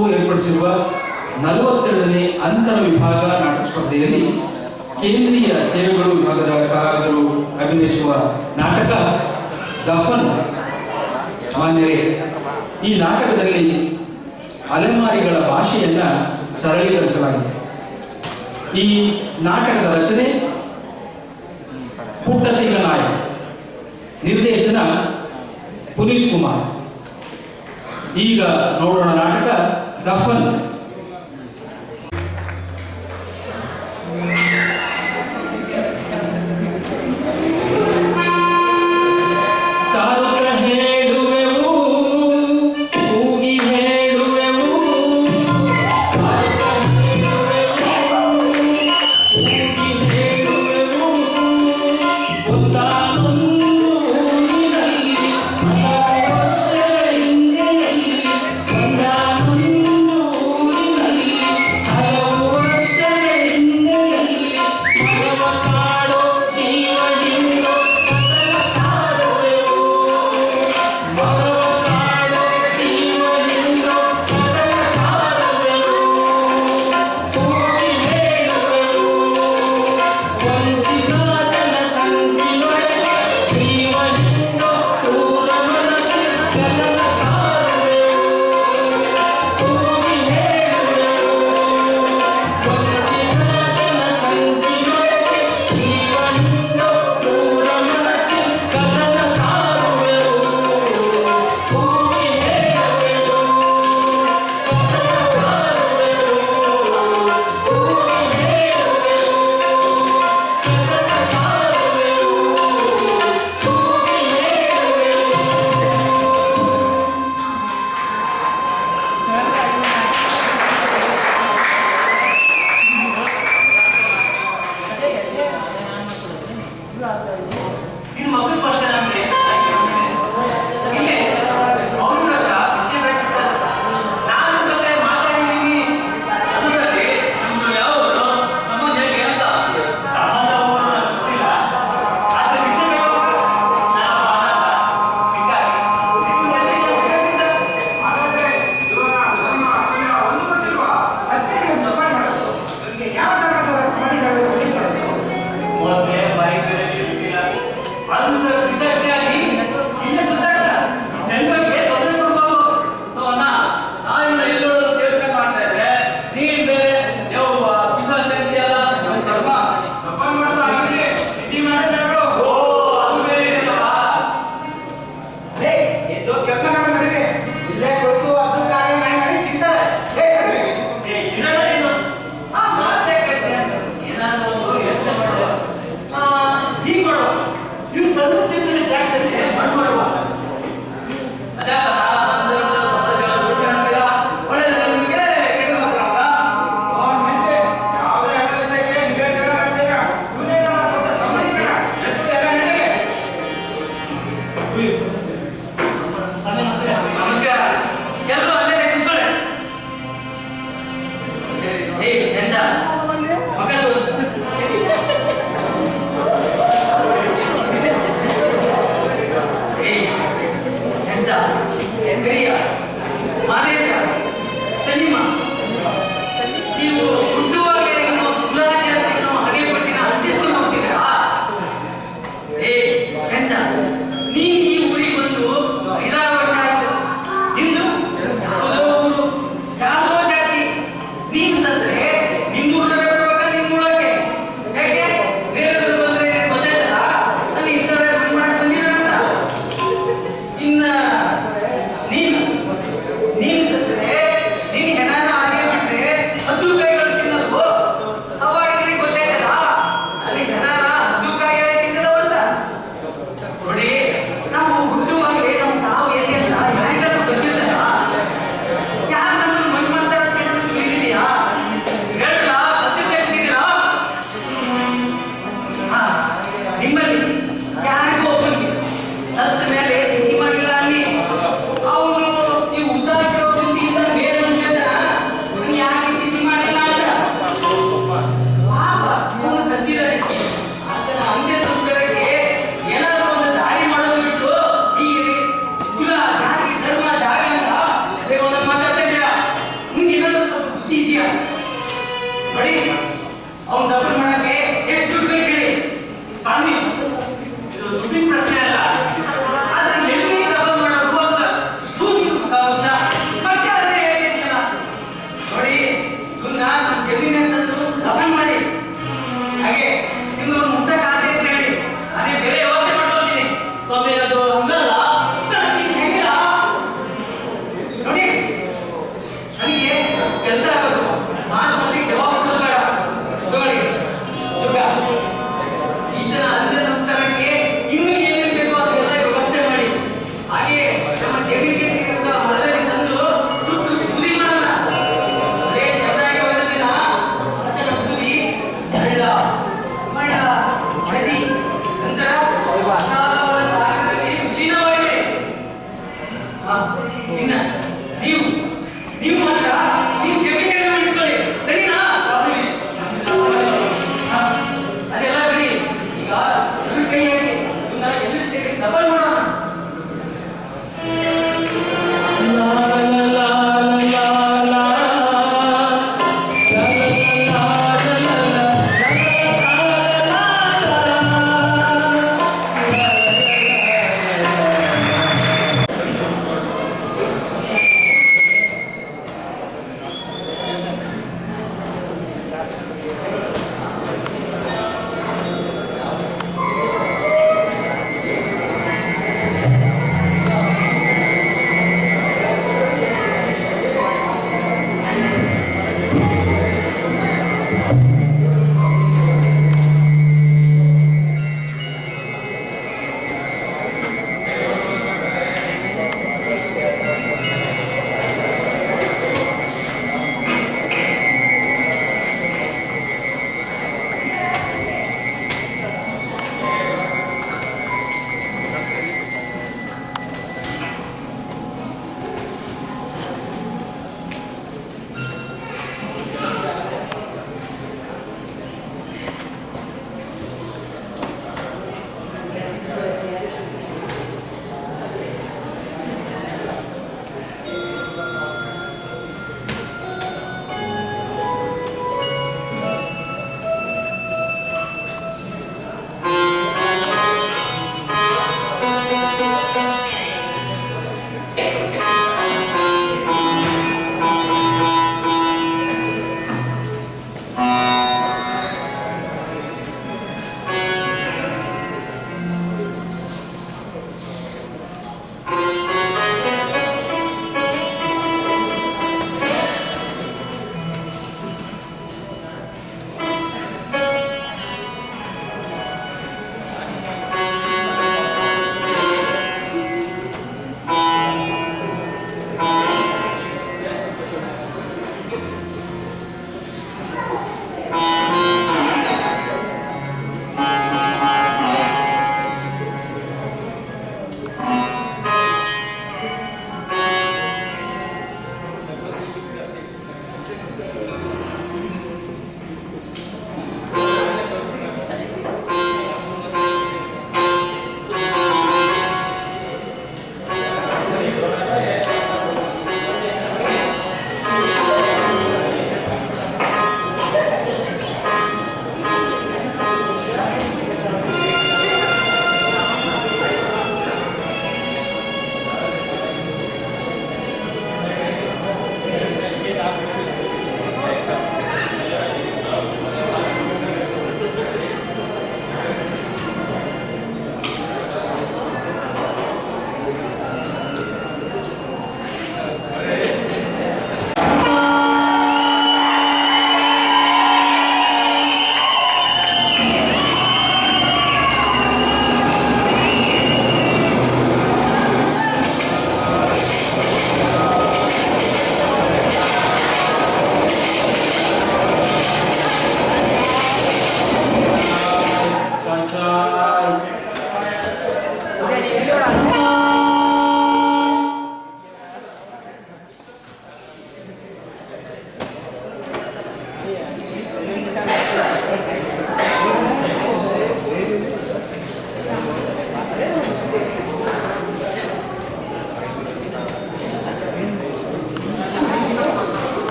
ಏರ್ಪಡಿಸಿರುವ 42ನೇ ಅಂತರ ವಿಭಾಗ ನಾಟಕ ಸ್ಪರ್ಧೆಯಲ್ಲಿ ಕೇಂದ್ರೀಯ ಸೇವೆಗಳು ವಿಭಾಗದ ಕಲಾವಿದರು ಅಭಿನಯಿಸುವ ನಾಟಕ ದಫನ್. ಮಾನ್ಯರೇ, ಈ ನಾಟಕದಲ್ಲಿ ಅಲೆಮಾರಿಗಳ ಭಾಷೆಯನ್ನು ಸರಳೀಕರಿಸಲಾಗಿದೆ. ಈ ನಾಟಕದ ರಚನೆ ಪುಟ್ಟಸಿಂಗ ನಾಯಕ್, ನಿರ್ದೇಶನ ಪುನೀತ್ ಕುಮಾರ್. ಈಗ ನೋಡೋಣ ನಾಟಕ ದಫನ್.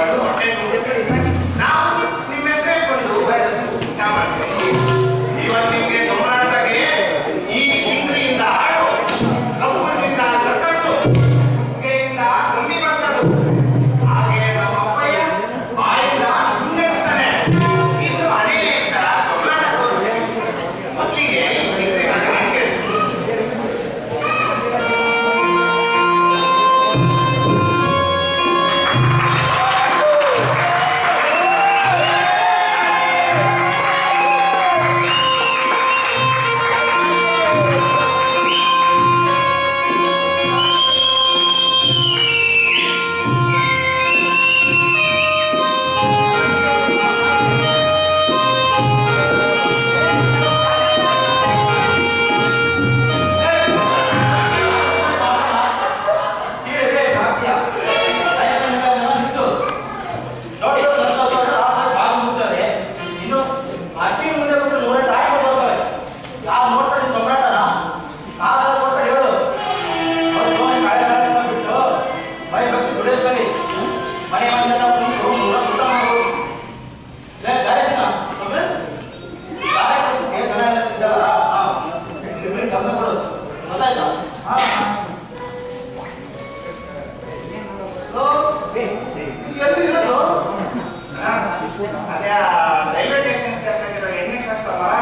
ತಿನ್ಕೊಂಡು ಹೊಟ್ಟೆ ನಾವು ನಿಮ್ಮ ಹೆಸರು ಹೇಳ್ಕೊಂಡು ಊಟ ಮಾಡ್ತೀವಿ. ಇವತ್ತು ನಿಮಗೆ ದೊಂಬರಾಟಕ್ಕೆ ಈ ಇಂದ್ರಿಯಿಂದ ಆಡು, ಕಬ್ಬುಗಳಿಂದ ಸರ್ಕಸ್ಸು, ಹೊಗೆಯಿಂದ ಕಂಬಿ ಬಸ್ಸದು, ಹಾಗೆ ನಮ್ಮ ಅಪ್ಪಯ್ಯ ಬಾಯಿಂದ ಗುಂಡೆತ್ತಾನೆ. ಇನ್ನು ಅನೇಕ ದೊಂಬರಾಟ ತೋರಿಸ್ತೀವಿ. ಮೊದಲಿಗೆ ಈ ಇಂದ್ರಿಯ ಹಾಗೆ ಅದೇ ರೈಲ್ವೆ ಸ್ಟೇಷನ್ ಸೇರ್ಕೊಂಡಿರೋ ಎಣ್ಣೆ ಕಷ್ಟ ಮರ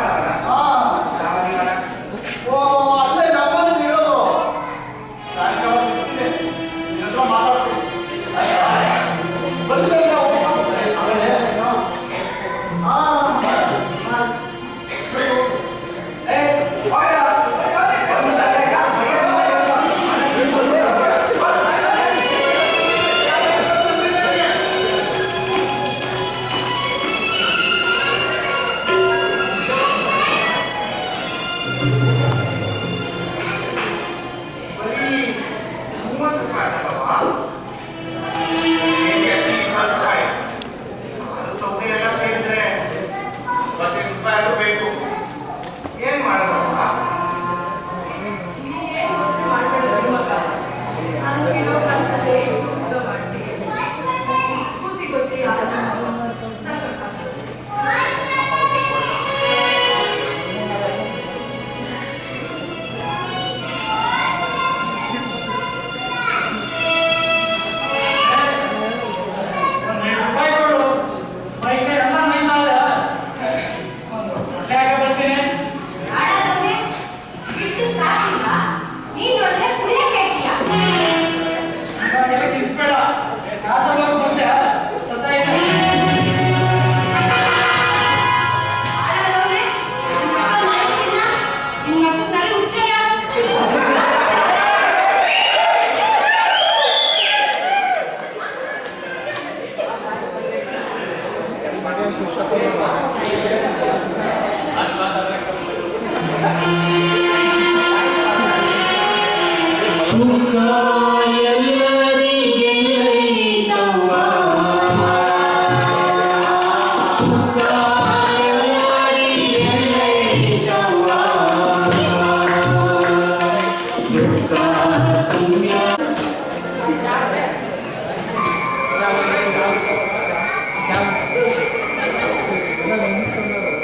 Gracias.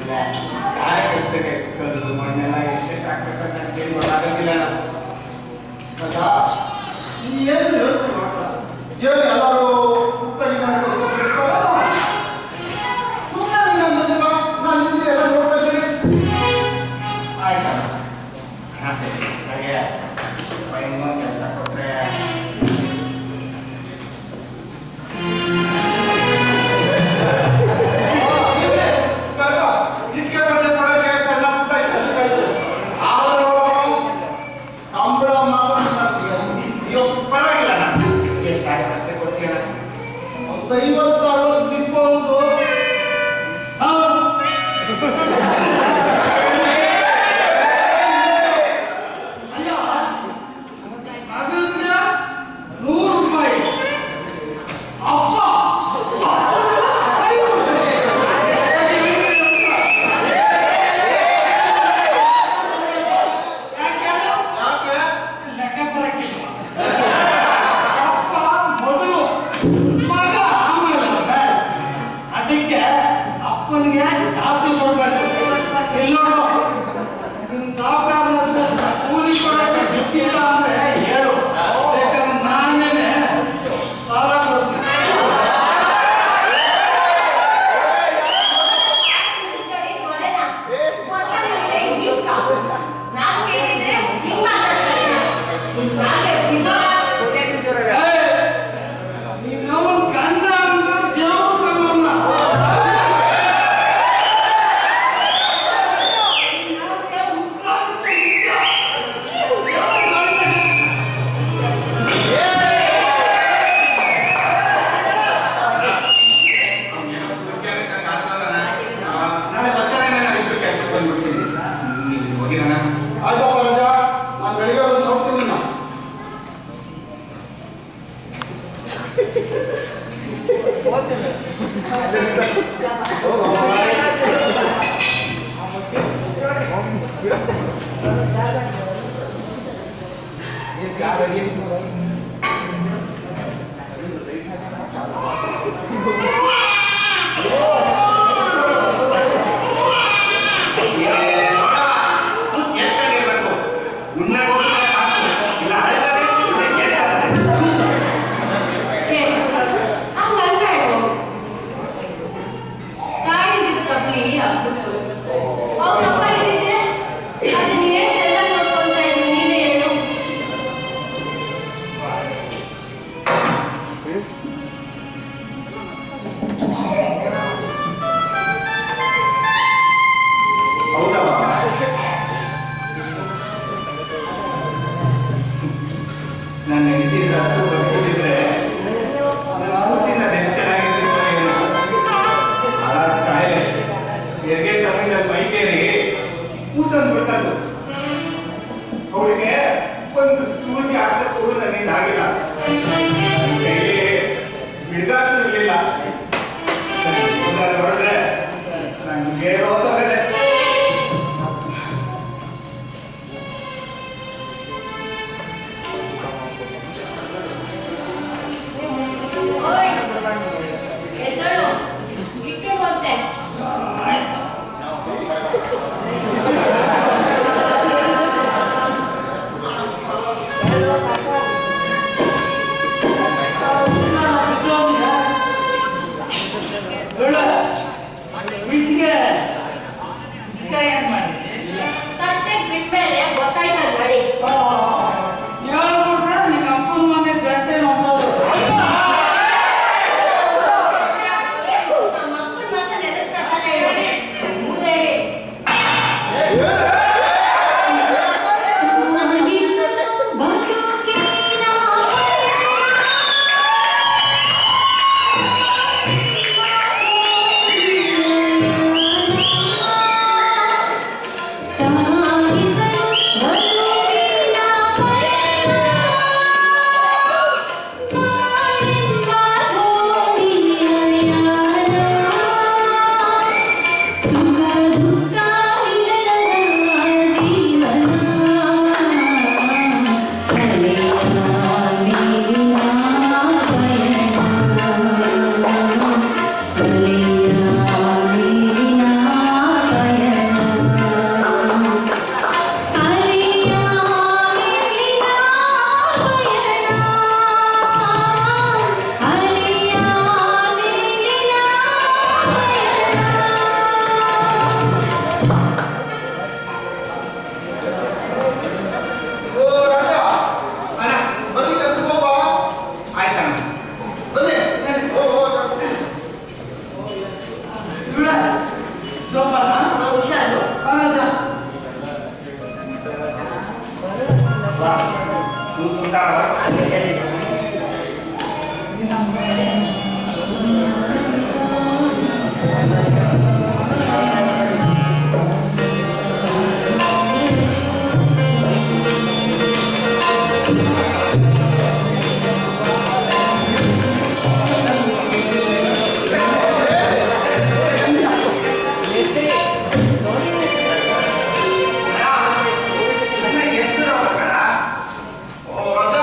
ಗಾಯ ಕಲಿಸ್ಬೇಕು ಕಲ್ಲು ಮಣ್ಣೆಲ್ಲ ಎಷ್ಟೆಷ್ಟು ಹಾಕ್ಬೇಕಂತ ನನಗೇನು ಗೊತ್ತಾಗೋದಿಲ್ಲ ಅಣ್ಣ. ಏನು ಯೋಚನೆ ಮಾಡ್ತಾ ಏನು ಎಲ್ಲರೂ ಆಯ್ತಣ್ಣ ನನಗೆ ಇನ್ನೊಂದು ಕೆಲಸ ಕೊಟ್ಟರೆ ಇಟ್ಕೆ ಬಟ್ಟೆ ಕೊಡೋಕೆ ಸಣ್ಣ ಪುಟ್ಟ ಕೆಲಸ ಆದರೂ ಕಂಬಳ ಮಾತ್ರ ಅಯ್ಯೋ ಪರವಾಗಿಲ್ಲ ಅಣ್ಣ ಎಷ್ಟಾಗುತ್ತೆ ಅಷ್ಟೇ ಕೊಡಿಸಿ ಅಣ್ಣ. 50-60 ಸಿಗ್ಬಹುದು. ಆಯ್ತಪ್ಪ ರಾಜ, ನಾನು ಬೆಳಿಗ್ಗೆ ಬಂದು ನೋಡ್ತೀನಿ ನಾನು. ನನ್ನ ಹೆಂಡತಿ ಸರಸು ಬರ್ತಿದ್ರೆ ಸೂತಿನ ಎಷ್ಟು ಚೆನ್ನಾಗಿರ್ತಿತ್ತು ಏನು ಹಾಳಾದ ಕಾಯಿಲೆ ಹೆರಿಗೆ ಸಮಯದ ಮೈಗೇರಿ ಕೂಸಂದು ಬಿಡ್ತದ್ದು ಅವಳಿಗೆ ಒಂದು ಸೂಜಿ ಹಾಕ್ಸಕ್ಕೂ ನನ್ನಿಂದ ಆಗಿಲ್ಲ ಕೈಲಿ ಬಿಡ್ಗಾಸು ಇರಲಿಲ್ಲ ನೋಡಿದ್ರೆ ನನಗೆ ರೋಸ ಹೋಗದೆ ವಿಚಾರವನ್ನು ಹೇಳಿದೆ. ಓ ರಾಜ,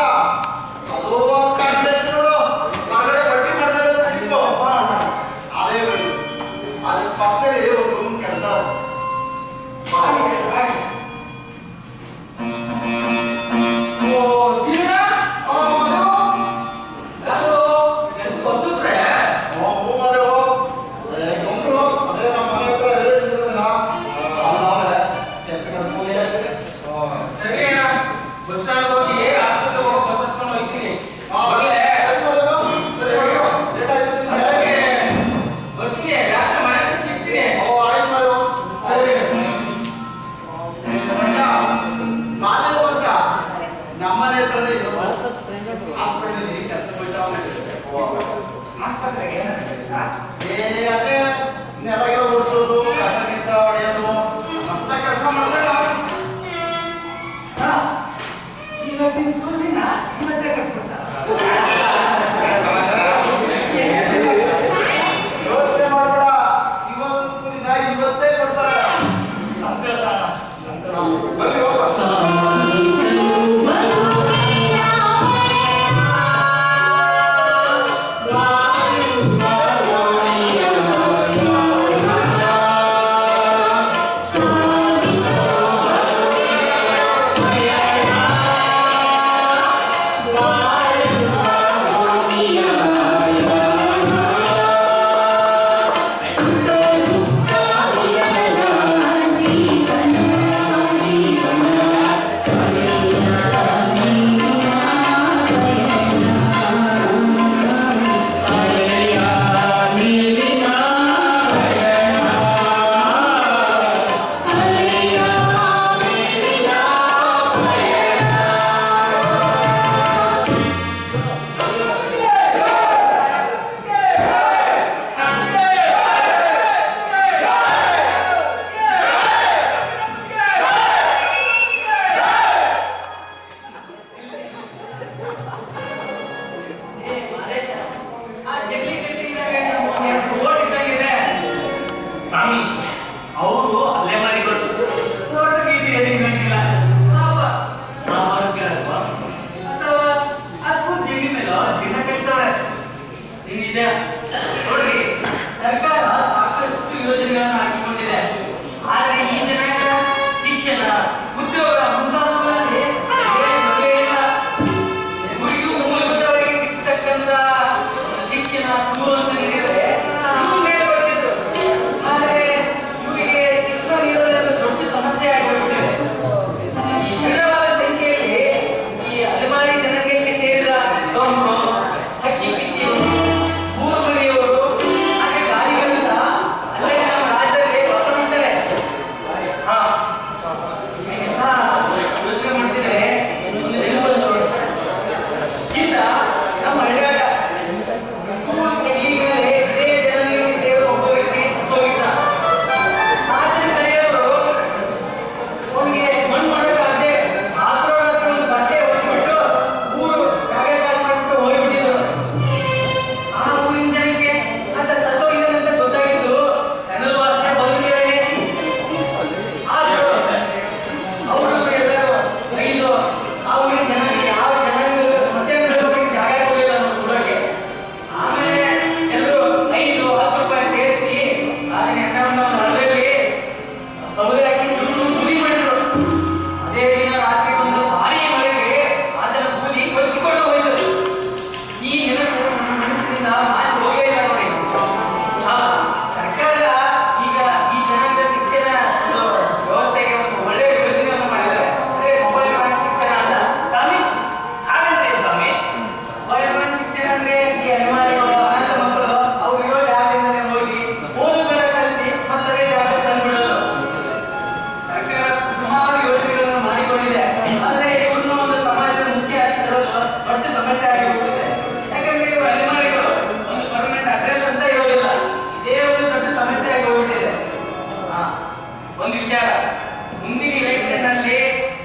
ಮುಂದಿನ ಎಲೆಕ್ಷನ್ನಲ್ಲಿ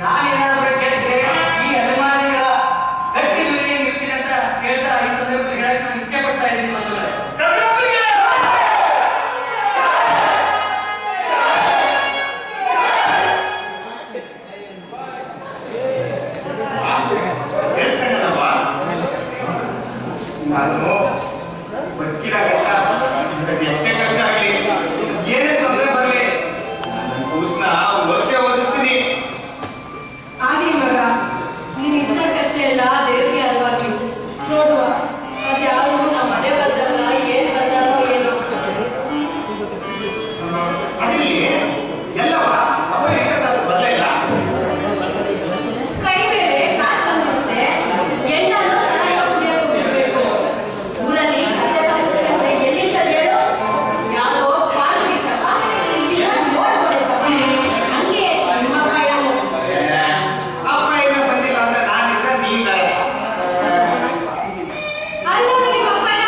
ನಾನೇನಾದರೂ ಗೆದ್ದರೆ ಈ ಅಲೆಮಾರಿಗಳ ಗಟ್ಟಿ ಧ್ವನಿಯನ್ನು ನಿಲ್ತೀನಿ ಅಂತ ಹೇಳ್ತಾ ಈ ಸಂದರ್ಭದಲ್ಲಿ ಹೇಳಕ್ಕೆ ನಾನು ಇಚ್ಛೆ ಪಡ್ತಾ ಇದ್ದೀನಿ ಬಂಧುಗಳೇ. ನಾನು ಬದುಕಿರಾಗಲ್ಲ, ಎಷ್ಟೇ ಕಷ್ಟ ಆಗಲಿ, ಏನೇ ತೊಂದರೆ ಬರಲಿ, ನನ್ನ ಕೂಸ್ನ ಓದಿಸ್ತೀನಿ. ಆಗ್ಲಿ ಮಗ, ನೀನ್ ಇಷ್ಟ ಕಷ್ಟ ಎಲ್ಲ ದೇವರಿಗೆ ಅಲ್ವಾಗಿ ನೋಡುವ. ಅದ್ಯಾವುದು ನಮ್ಮ ಮನೆ ಬರ್ತಾರಲ್ಲ, ಏನ್ ಬರ್ತಾರೋ ಏನೋ. ಅದಿಲ್ಲಿ ಎಲ್ಲವ ಅವ ಹೇಳೋದಾದ್ರು ಬರಲೇ ಇಲ್ಲ. ಕೈ ಮೇಲೆ ಕಾಸು ಬಂದಿರುತ್ತೆ, ಎಣ್ಣನ್ನು ಸರಾಗ ಕುಡಿಯಕ್ಕೆ ಬಿಡ್ಬೇಕು. ಊರಲ್ಲಿ ಕತ್ತೆ ತಪ್ಪಿಸ್ಕೊಂಡ್ರೆ ಎಲ್ಲಿಂದ ಹೇಳು? ಯಾವುದೋ ಪಾಲು ಇರ್ತವ, ನೋಡ್ಕೊಳ್ತವ. ಹಂಗೆ ನಿಮ್ಮ ಕೈಯನ್ನು ಅಪ್ಪ ಏನೋ ಬಂದಿಲ್ಲ ಅಂತ ನಾನಿದ್ರೆ ನೀನ್ ಬೇಡ. ಅಲ್ಲೋ ನಿಮ್ಮ ಅಪ್ಪಯ್ಯ.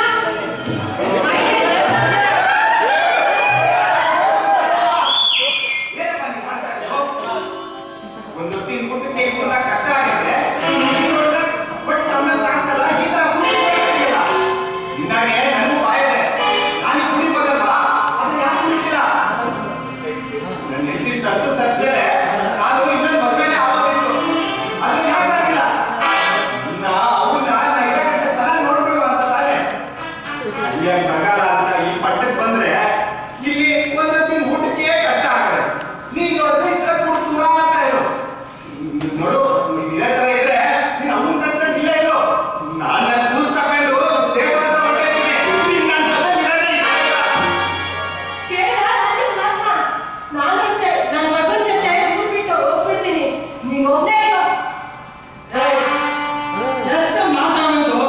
ಏನಪ್ಪ ನೀನ್ ಮಾಡ್ತಾ ಇರೋದು? ಒಂದು ಹೊತ್ತಿನ ಊಟಕ್ಕೆ ಇಟ್ಕೊಂಡ ಕಷ್ಟ ಆಗಿದೆ, ಬಟ್ ತಮ್ಮ ಕಾಸಲ್ಲ ಈ ತರ ಕುಡಿಯಲ್ಲ. ಹಿಂದಾಗೆ ನನಗೂ ಬಾಯಿದೆ, ನಾನು ಕುಡಿಬೋದಲ್ವಾ? ಅದು ಯಾಕೆ ಕುಡಿತಿಲ್ಲ? ನನ್ನ ಹೆಂಡತಿ ಸತ್ಮೇಲೆ ನಾನು ಇನ್ನೊಂದು ಮದುವೆನೇ ಆಗೋದಿತ್ತು, ಅದು ಯಾಕೆ ಆಗಿಲ್ಲ? ಇನ್ನ ಅವನ್ನ ನಾ ಇರೋ ಕಡೆ ಚೆನ್ನಾಗಿ ನೋಡ್ಕೊಳ್ಳುವ ಅಂತ ತಾನೆ. ಹಳ್ಳಿಯಾಗಿ ಬರಗಾಲ ಅಂತ ಈ ಪಟ್ಟಕ್ಕೆ ಬಂದ್ರೆ ಇಲ್ಲಿ ಒಂದೊತ್ತಿನ ಊಟಕ್ಕೆ ಕಷ್ಟ ಆಗುತ್ತೆ. ನೀನ್ ನೋಡಿದ್ರೆ ಈ ತರ ಕೂತು ದೂರ ಆಗ್ತಾ ಇರು. ನೋಡು, ನೀನ್ ಇದೇ ತರ ಇದ್ರೆ ನೀನ್ ಅವನ್ ಕಟ್ಕೊಂಡು ಇಲ್ಲೇ ಇರು. ನಾನ್ ನನ್ನ ಕೂಸ್ ತಗೊಂಡು ದೇವ್ರ ಹತ್ರ ಹೊರಟಿದ್ದೀನಿ. ನೀನ್ ನನ್ನ ಜೊತೆ ಇರೋದೇ ಇಷ್ಟ ಇಲ್ಲ. ಕೇಳ ರಾಜೀವ್ ಮಾತ್ನ. ನಾನು ಅಷ್ಟೇ ನನ್ನ ಮಗನ ಜೊತೆ ಊರ್ಬಿಟ್ಟು ಹೋಗ್ಬಿಡ್ತೀನಿ. ನೀನ್ ಒಬ್ಬನೇ ಇರೋ. ಎಷ್ಟು ಮಾತಾಡೋದು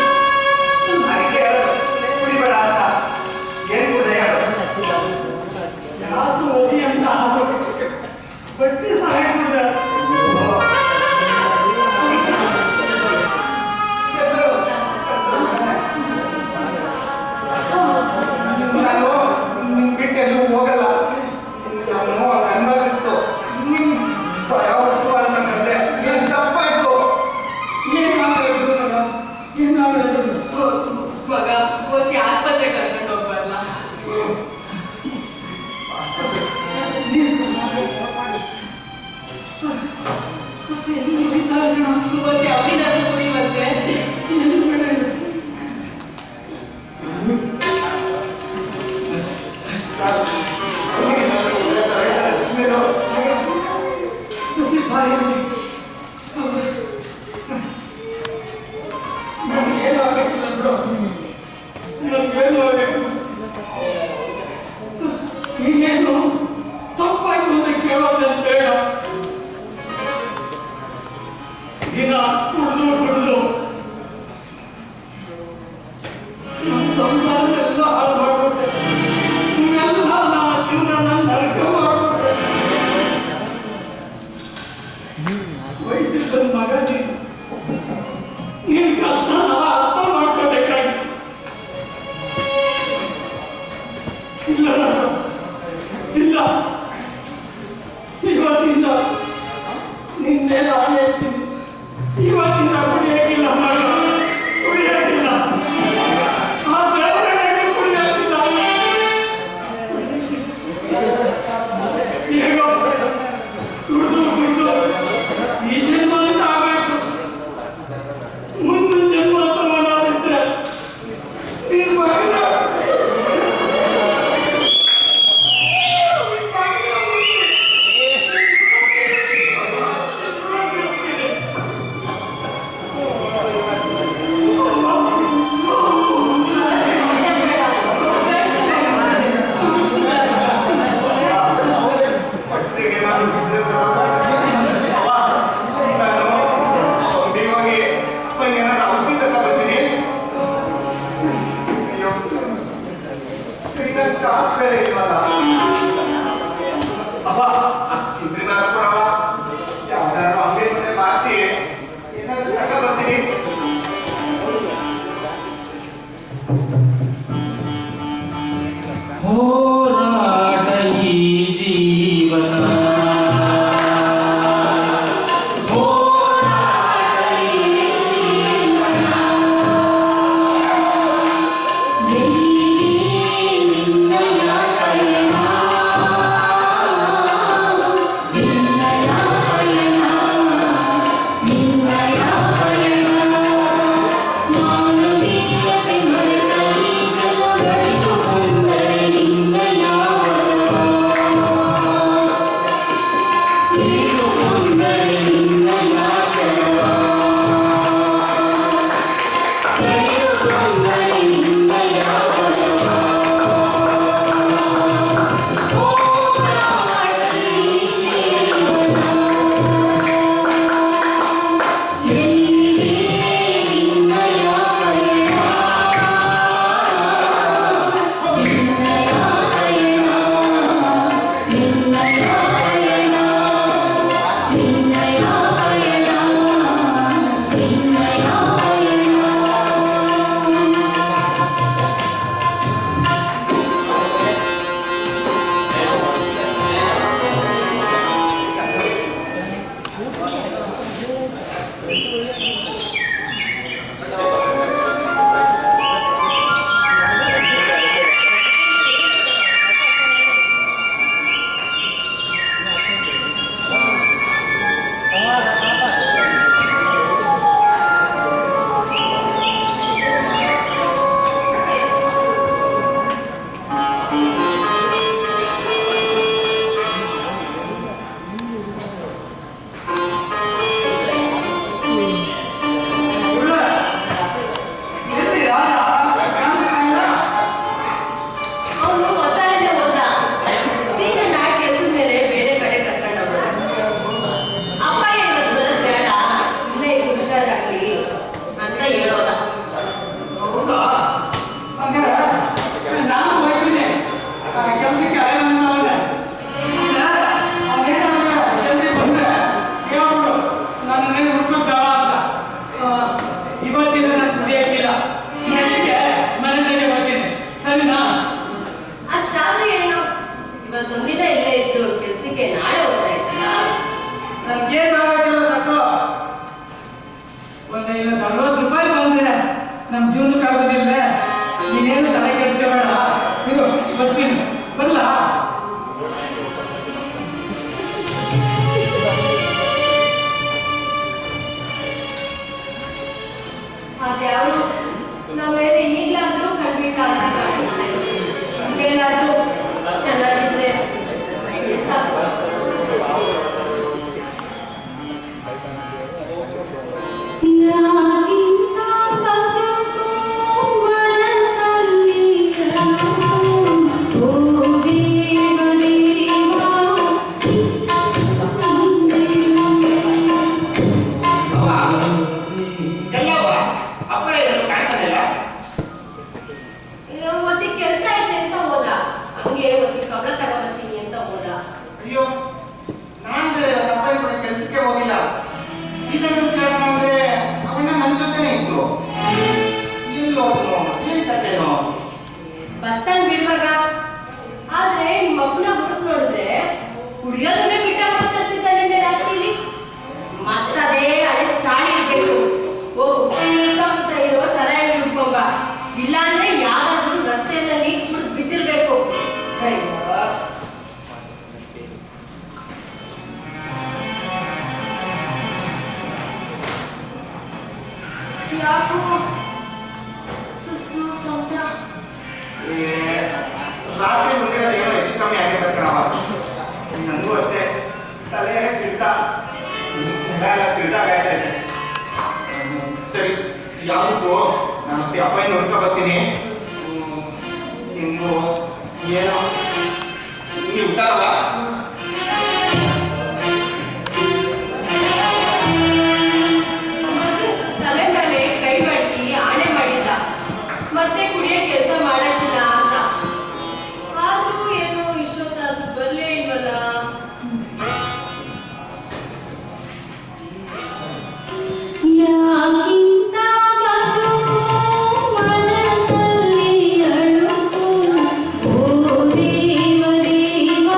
ಅದಕ್ಕೆ ಹೇಳೋದು, ಕುಡಿಬೇಡ ಅಂತ. ಏನ್ ಕುಡ್ದೆ ಹೇಳು? ಗ್ಯಾಸು ಹಸಿ ಅಂತ ಬಟ್ಟೆ ಸಹಾಯ ಮಾಡಿದೆ. ನಾನು ನಿನ್ ಬಿಟ್ಟು ಎಲ್ಲೂ ಹೋಗಲ್ಲ. ನಾನು ಅನ್ಬಾರ್ದಿತ್ತು. ನೀನ್ ಭಯ ಹುಟ್ಟಿಸುವ ಅಂತ ಕಂಡೆ. ನೀನ್ ತಪ್ಪಾಯ್ತು. ಮಗ ಓಸಿ ಆಸ್ಪತ್ರೆ ಕರ್ಕೊಂಡು ಹೋಗ್ಬಾರ್ಲ. ಓಸಿ ಅವರಿಗಾದ್ರೂ ಕುಡಿಯುವಂತೆ. ಇನ್ನೇನು ತಪ್ಪಾಯ್ತು ಅಂತ ಕೇಳೋದಂತ ಬೇಡ. ದಿನ ಕುಡಿದು ನನ್ನ ಸಂಸಾರವೆಲ್ಲ ಹಾಳು ಮಾಡ್ಬಿಟ್ಟೆ. ನೀವೆಲ್ಲ ನನ್ನ ಜೀವನ ನರಕ ಮಾಡ್ಬಿಟ್ಟೆ. ವಯಸ್ಸಿದ್ದ ಮಗ ನೀನ್ ಕಷ್ಟನ ಅರ್ಥ ಮಾಡ್ಕೋಬೇಕಾಗಿತ್ತು. ಇಲ್ಲ ರಾಜ, ಇಲ್ಲ. ಕೆಲಸಕ್ಕೆ ಅಲೆಮಾರಿ ಜಲ್ದಿ ಬಂದ್ರೆ ಹೇಳ್ಬಿಡು ನನ್ನೇ ಹುಡ್ಕೋದ್ ಬೇಡ ಅಂತ. ಇವತ್ತಿನ ನಾನು ಕುಡಿಯಕ್ಕಿಲ್ಲ, ಮನೆಗೆ ಮನೆಗೆ ಬರ್ತೀನಿ, ಸರಿನಾ? ಅಷ್ಟಾದ್ರೂ ಏನು, ಇವತ್ತೊಂದಿನ ಇಲ್ಲೇ ಇದ್ರು ಕೆಲ್ಸಕ್ಕೆ ನಾಳೆ ಹೋಗ್ತಾಯ್ತಲ್ಲ. ನನ್ಗೇನು ಆಗೋದಿಲ್ಲ ತಕ್ಕೋ. ಒಂದು 50 ರೂಪಾಯಿ ಬಂದ್ರೆ ನಮ್ಮ ಜೀವನಕ್ಕೆ ಆಗೋದಿಲ್ಲ. ನೀನೇನು ತಲೆ ಕೆಡಿಸ್ಕೋಬೇಡ, ಇರು ಬರ್ತೀನಿ, ಬರ್ಲಾ? ಅದ್ಯಾವುದು ನಮ್ಮ ಮೇಲೆ ಈಗ್ಲಾದ್ರೂ ಕಣ್ಬಿಟ್ಟ ಅಂತ ಕಾಣಿಸುತ್ತೆ. ಏನಾದ್ರೂ ಚೆನ್ನಾಗಿದ್ರೆ ಅಷ್ಟೇ ಸಾಕು. ಯಾಗಿಂತ ಬದುಕು ಮನಸ್ಸಲ್ಲಿ ಓ ದೇವ ದೇವ ಎಲ್ಲವ ಅಪ್ಪ ಏನು ಕಾಣ್ತಾನೆ ಇಲ್ಲ. ಹೊಸಿ ಕೆಲಸ ಐತೆ ಅಂತ ಹೋದ, ಹಂಗೆ ಹೊಸಿ ಕಬಳ ತಗೊಂಡ್ಬರ್ತೀನಿ ಅಂತ ಹೋದ. ಅಯ್ಯೋ, ನಾನ್ ಬೇರೆ ಅಪ್ಪ ಕೂಡ ಕೆಲ್ಸಕ್ಕೆ ಹೋಗಿಲ್ಲ. ಸೀದನ್ನು ಕೇಳೋಣ ಅಂದ್ರೆ ಅವಣ್ಣ ನನ್ನ ಜೊತೆನೆ ಇದ್ರು. ಎಲ್ಲೋ ಏನ್ ಕತೆನೋ. ಭತ್ತನ್ ಬಿಡುವಾಗ ಆದ್ರೆ ನಿಮ್ಮ ಅಪ್ಪನ ಹುಡುಕ್ ನೋಡಿದ್ರೆ ಕುಡಿಯೋದನ್ನೇ ಬಿಟ್ಟ ಮಾತಾಡ್ತಿದ್ದಾನೆ ರಾತ್ರಿಲಿ. ಮತ್ತದೇ ಅದೇ ಚಾಳಿ ಇರ್ಬೇಕು. ಹೋಗು ಸುತ್ತಮುತ್ತ ಇರೋ ಸರಾಯಿ ಹುಡ್ಕೊಂಬ, ಇಲ್ಲಾಂದ್ರೆ ಯಾವ್ದಾದ್ರು ರಸ್ತೆಯಲ್ಲಿ ಕುಡಿದು ಬಿದ್ದಿರ್ಬೇಕು. ಅಯ್ಯೋ, ಯಾಕೋ ಸುಸ್ತು ಸೌಂಟ. ಏ, ರಾತ್ರಿ ಮುಂದಿರೋದು ಏನೋ ಹೆಚ್ಚು ಕಮ್ಮಿ ಆಗೈತೆ ಕಣವ. ನನಗೂ ಅಷ್ಟೇ ತಲೆ ಸಿಡ್ತ ಎಲ್ಲ ಸಿಡ್ದಾಗೈತೆ. ಸರಿ, ಯಾವುದಕ್ಕೂ ನಾನು ಅಪ್ಪಯ್ಯ ನೋಡ್ಕೊ ಬರ್ತೀನಿ. ಹೆಂಗೋ ಏನೋ ನೀವು ಹುಷಾರವಾ? ತಲೆ ಮೇಲೆ ಕೈ ಬಡ್ಡಿ ಆಣೆ ಮಾಡಿದ್ದ, ಮತ್ತೆ ಕುಡಿಯೋ ಕೆಲಸ ಮಾಡಕ್ಕಿಲ್ಲ ಅಂತ. ಆದ್ರೂ ಏನೋ ಇಷ್ಟೊತ್ತಾದ್ರೂ ಬರ್ಲೇ ಇಲ್ವಲ್ಲ. ಯಾಗಿಂತ ಬದುಕು ಮನಸ್ಸಲ್ಲಿ ಅಳುಕು ಓ ದೇವ ದೇವ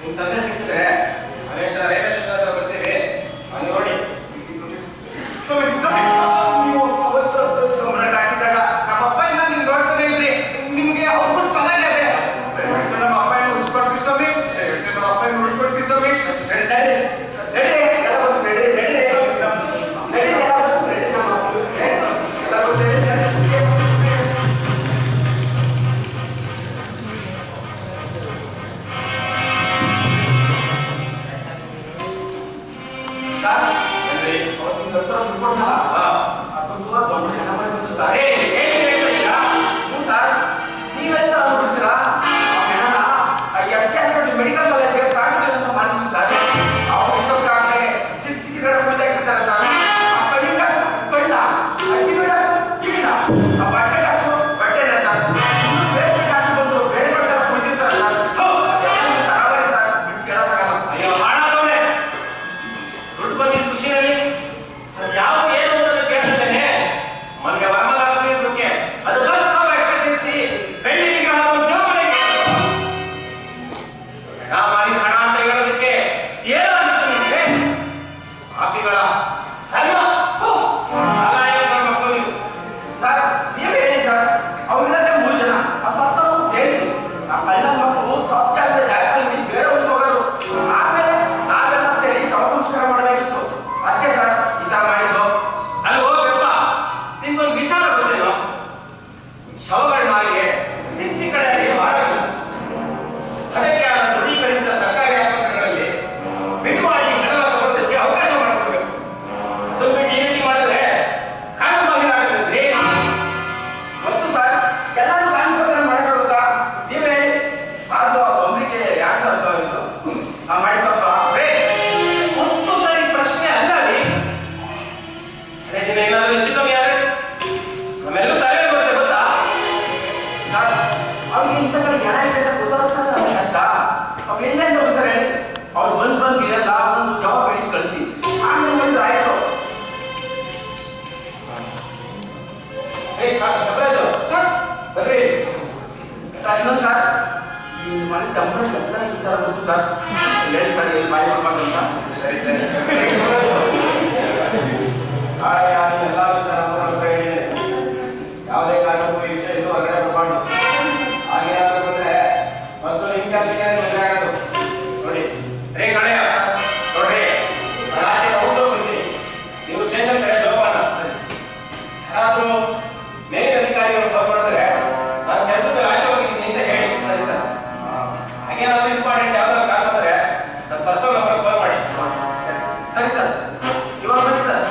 ನಿಮ್ ತಂದೆ ಸಿಕ್ಕಿದ್ರೆ ರಮೇಶ ರೈಲ್ವೆ ಸ್ಟೇಷನ್ ಹತ್ರ ಬರ್ತೀವಿ ಅಲ್ಲಿ ನೋಡಿ. ನೀವು ಅವತ್ತು ಕಂಪ್ಲೇಂಟ್ ಹಾಕಿದಾಗ ನಮ್ಮ ಅಪ್ಪ ಇಂದ ನಿಮ್ಗೆ ನೋಡ್ತಾನೆ ಇದ್ರಿ. ನಿಮ್ಗೆ ಅವ್ರು ಚೆನ್ನಾಗಿದೆ. ನಮ್ಮ ಅಪ್ಪ ಏನು ಉಳಿಸ್ಕೊಡ್ಸಿ ಸ್ವಾಮಿ, ನಮ್ಮ ಅಪ್ಪ ಏನು ಉಳಿಸ್ಕೊಡ್ಸಿ ಸ್ವಾಮಿ. ಮೆಡಿಕಲ್ ಕಾಲೇಜ್ಗೆ ಪ್ರಾಕ್ಟಿಕಲ್ ಅಂತ ಮಾಡ್ತೀವಿ ಸರ್. ಅವ್ರು ಇಷ್ಟೊತ್ತಾಗಲೇ ಸಿಕ್ಕಿದ್ರೆ ಮುಂದೆ ಇರ್ತಾರೆ ಸರ್. ಆ ಕಣ್ಣಿಂದ ಕಣ್ಣ, ಕಿವಿಡ ಕಿವಿಡ, ಆ ಬಟ್ಟೆ ಹಾಕು ಬಟ್ಟೆನ ಸರ್. ಬೇರೆ ಹಾಕಿ ಬಂದು ಬೇರೆ ಬಟ್ಟೆ ಕುಡಿದಿರ್ತಾರೆ ಸರ್. ತರಾವರಿ ಸರ್, ಬಿಡಿಸಿ ಹೇಳೋಕ್ಕಾಗಲ್ಲ. ಅಯ್ಯೋ ಹಾಳಾದವ್ರೆ, ದುಡ್ಡು ಬಂದಿದ್ದ ಖುಷಿನಲ್ಲಿ ಯಾವ ಏನು ಅಂತ ಕೇಳ್ತಿದ್ದೇನೆ. ಮೊನ್ನೆ ವರಮಹಾಲಕ್ಷ್ಮಿ ಬಗ್ಗೆ ಅದು 10 ಸಾವಿರ ಎಕ್ಸ್ಟ್ರಾ ಸೇರಿಸಿ ಬೆಳ್ಳಿ ವಿಗ್ರಹವನ್ನು ದೇವರಿಗೆ ಮಾಡಿ ಹಣ ಅಂತ ಹೇಳೋದಕ್ಕೆ ಏನಾಗಿತ್ತು ನಿಮಗೆ? ಆಕೆಗಳ ಮಕ್ಕಳು ಸರ್, ನೀವು ಹೇಳಿ ಸರ್. ಅವ್ರಿಲ್ಲದೆ 3 ಜನ ಆ ಸತ್ತವರು ಸೇರಿಸಿ ಆ ಕಳ್ಳ ಮಕ್ಕಳು ಸತ್ತಾದ ಜಾಗದಲ್ಲಿ ಬೇರೆ ಹೋಗೋರು. ಆಮೇಲೆ ನಾವೆಲ್ಲ ಸೇರಿ ಶವ ಸಂಸ್ಕಾರ ಮಾಡಬೇಕಿತ್ತು. ಅದಕ್ಕೆ ಸರ್ ಈ ತರ ಮಾಡಿದ್ದು. ಅಲ್ಲಿ ಹೋಗ್ಬೇಕಪ್ಪ, ನಿಮ್ಗೊಂದು ವಿಚಾರ ಗೊತ್ತೇನೋ? ಶವಗಳ ಮಾರಿಗೆ ಸಿಕ್ಸಿ ಕಡೆಯಲ್ಲಿ ಮಾರಲ್ಲ. ಅದಕ್ಕೆ ಆ ದೃಢೀಕರಿಸಿದ ಸರ್ಕಾರಿ ಆಸ್ಪತ್ರೆಗಳಲ್ಲಿ ಬಿಡುವಾಗಿ ಕಡಲ ತಗೊಳ್ಳೋದಕ್ಕೆ ಅವಕಾಶ ಮಾಡಿಕೊಡ್ಬೇಕು. ಅದು ಬಿಟ್ಟು ಈ ರೀತಿ ಮಾಡಿದ್ರೆ ಕಾನೂನಾಗಿರಾಗುತ್ತೆ. ಗೊತ್ತು ಸರ್, ಎಲ್ಲರೂ ಕಾನೂನು ಮಾಡೋಕ್ಕಾಗುತ್ತಾ? ನೀವೇ ಹೇಳಿ. ಅದು ಒಬ್ಬರಿಗೆ ಯಾಕೆ ಅರ್ಥ ಆಗಿದ್ದು ನಾವು ಮಾಡಿದ್ದಪ್ಪ? ಒಂದು ಸರಿ ಪ್ರಶ್ನೆ ಅಲ್ಲ ರೀ. ಅದೇ ದಿನ ಏನಾದರೂ ಹೆಚ್ಚು ಕಮ್ಮಿ ಆದರೆ ನಮ್ಮೆಲ್ಲೂ ತಲೆ ಬರುತ್ತೆ ಗೊತ್ತಾ ಸರ್? ಅವ್ರಿಗೆ ಇಂಥ ಕಡೆ ಜನ ಇದೆ ಅಂತ ಗೊತ್ತಾಗ್ತದೆ ಕಷ್ಟ. ಅವ್ರು ಎಲ್ಲೇ ನೋಡ್ತಾರೆ ಹೇಳಿ. ಅವ್ರು ಬಂದು ಇದೆಲ್ಲ ಒಂದು ಜವಾಬ್ದಾರಿ ಕಳಿಸಿ ಆಮೇಲೆ ಒಂದು ಆಯ್ತು. ಬರ್ರಿ ಸರ್. ಇನ್ನೊಂದು ಸರ್, ಈ ಮನೆ ಕಂಪ್ನಿ ವಿಚಾರ ಗೊತ್ತು ಸರ್. ಹೇಳಿ ಸರ್, ಇಲ್ಲಿ ಬಾಯಿ ಮಾಡ್ಬೇಕಂತ. ಸರಿ ಸರಿ ಎಲ್ಲ ವಿಚಾರ ಹೇಳಿ. ಯಾವುದೇ ಕಾರಣಕ್ಕೂ ಈ ವಿಷಯ ಇದು ಹೊರಗಡೆ ಬರ್ಬಾರ್ದು. ಹಾಗೆ ಏನಾದ್ರು ಬಂದ್ರೆ ಮತ್ತು ನಿಮ್ಗೆ ಅದಕ್ಕೆ ತೊಂದರೆ ಆಗೋದು. ನೋಡಿ ರೇ ಕಳೆಯ ನೋಡ್ರಿ, ಆಚೆ ಹೋಗ್ತೀನಿ. ನೀವು ಸ್ಟೇಷನ್ ಕಡೆ ಜೋಪಾನ. ಯಾರಾದ್ರೂ ಮೇಲ್ ಅಧಿಕಾರಿಗಳು ಫೋನ್ ಮಾಡಿದ್ರೆ ನಾನು ಕೆಲಸದಲ್ಲಿ ಆಚೆ ಹೋಗಿದ್ದೀನಿ ಅಂತ ಹೇಳಿ. ಸರಿ ಸರ್. ಹಾಗೇನಾದ್ರೂ ಇಂಪಾರ್ಟೆಂಟ್ ಯಾವ್ದಾದ್ರು ಕಾಲ್ ಬಂದ್ರೆ ನನ್ನ ಪರ್ಸನಲ್ ನಂಬರ್ ಫೋನ್ ಮಾಡಿ. ಸರಿ ಸರ್, ಇವಾಗ ಬನ್ನಿ ಸರ್.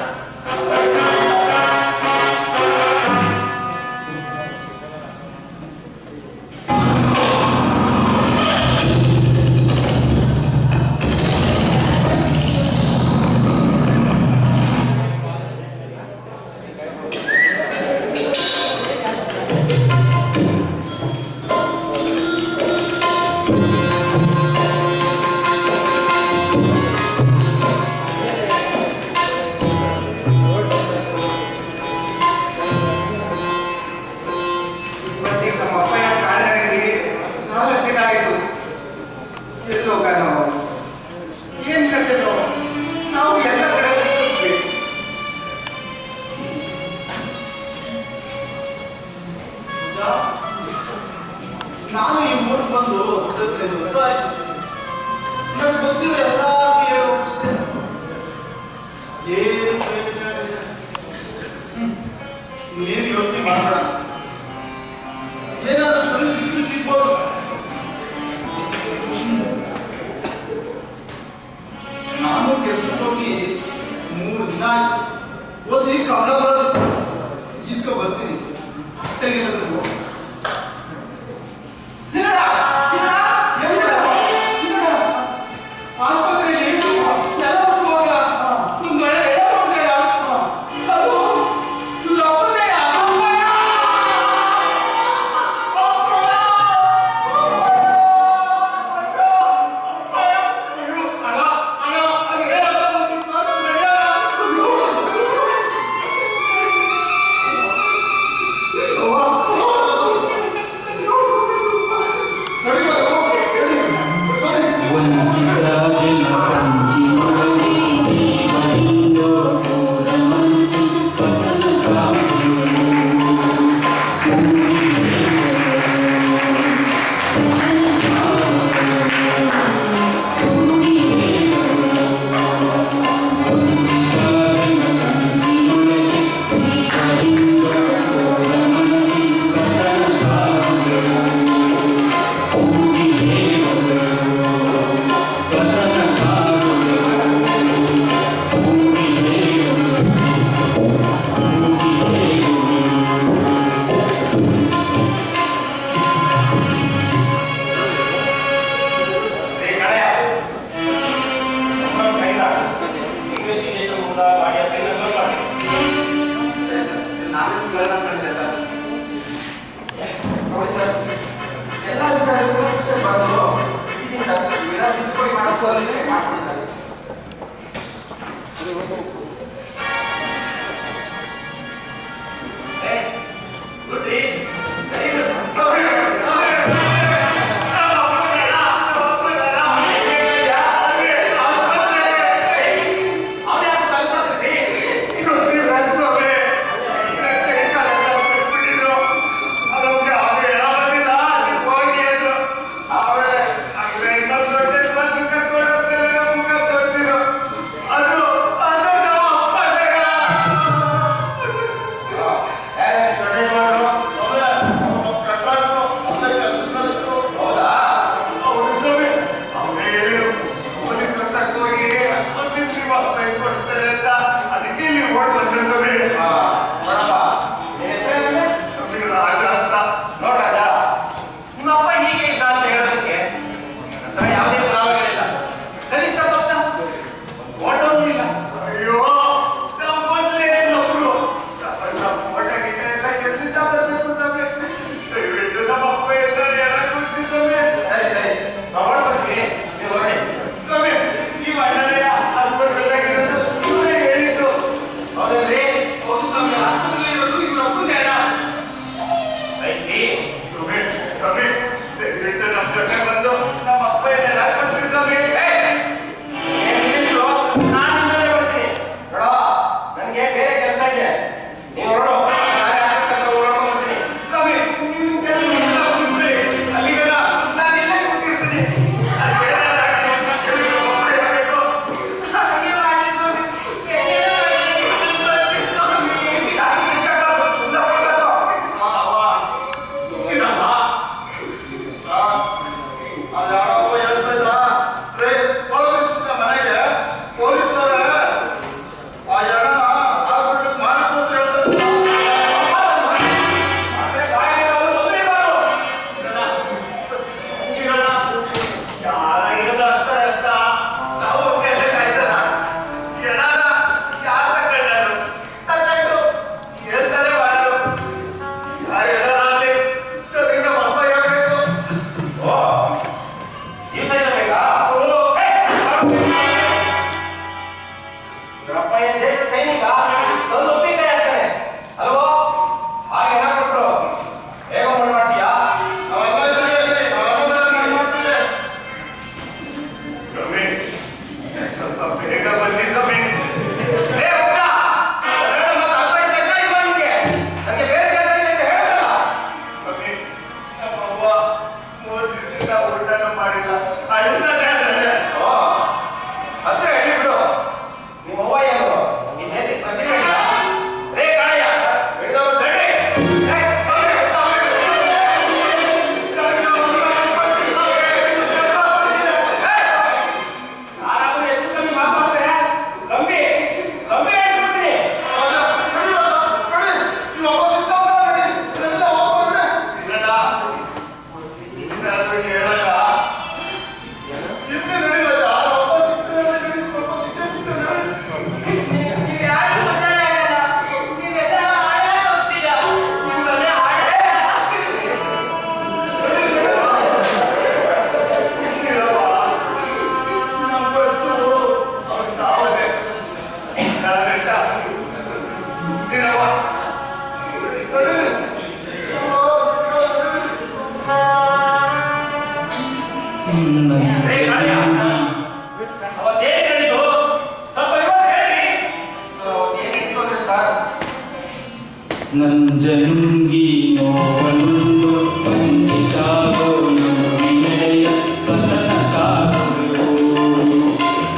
ನಂಜನುಂಗಿ ನೋವನುಂಡು ಪಂಚಿ ಸಾಗೋ ನುಡಿನೆಡೆಯ ಕಥನ ಸಾಗುವೆವು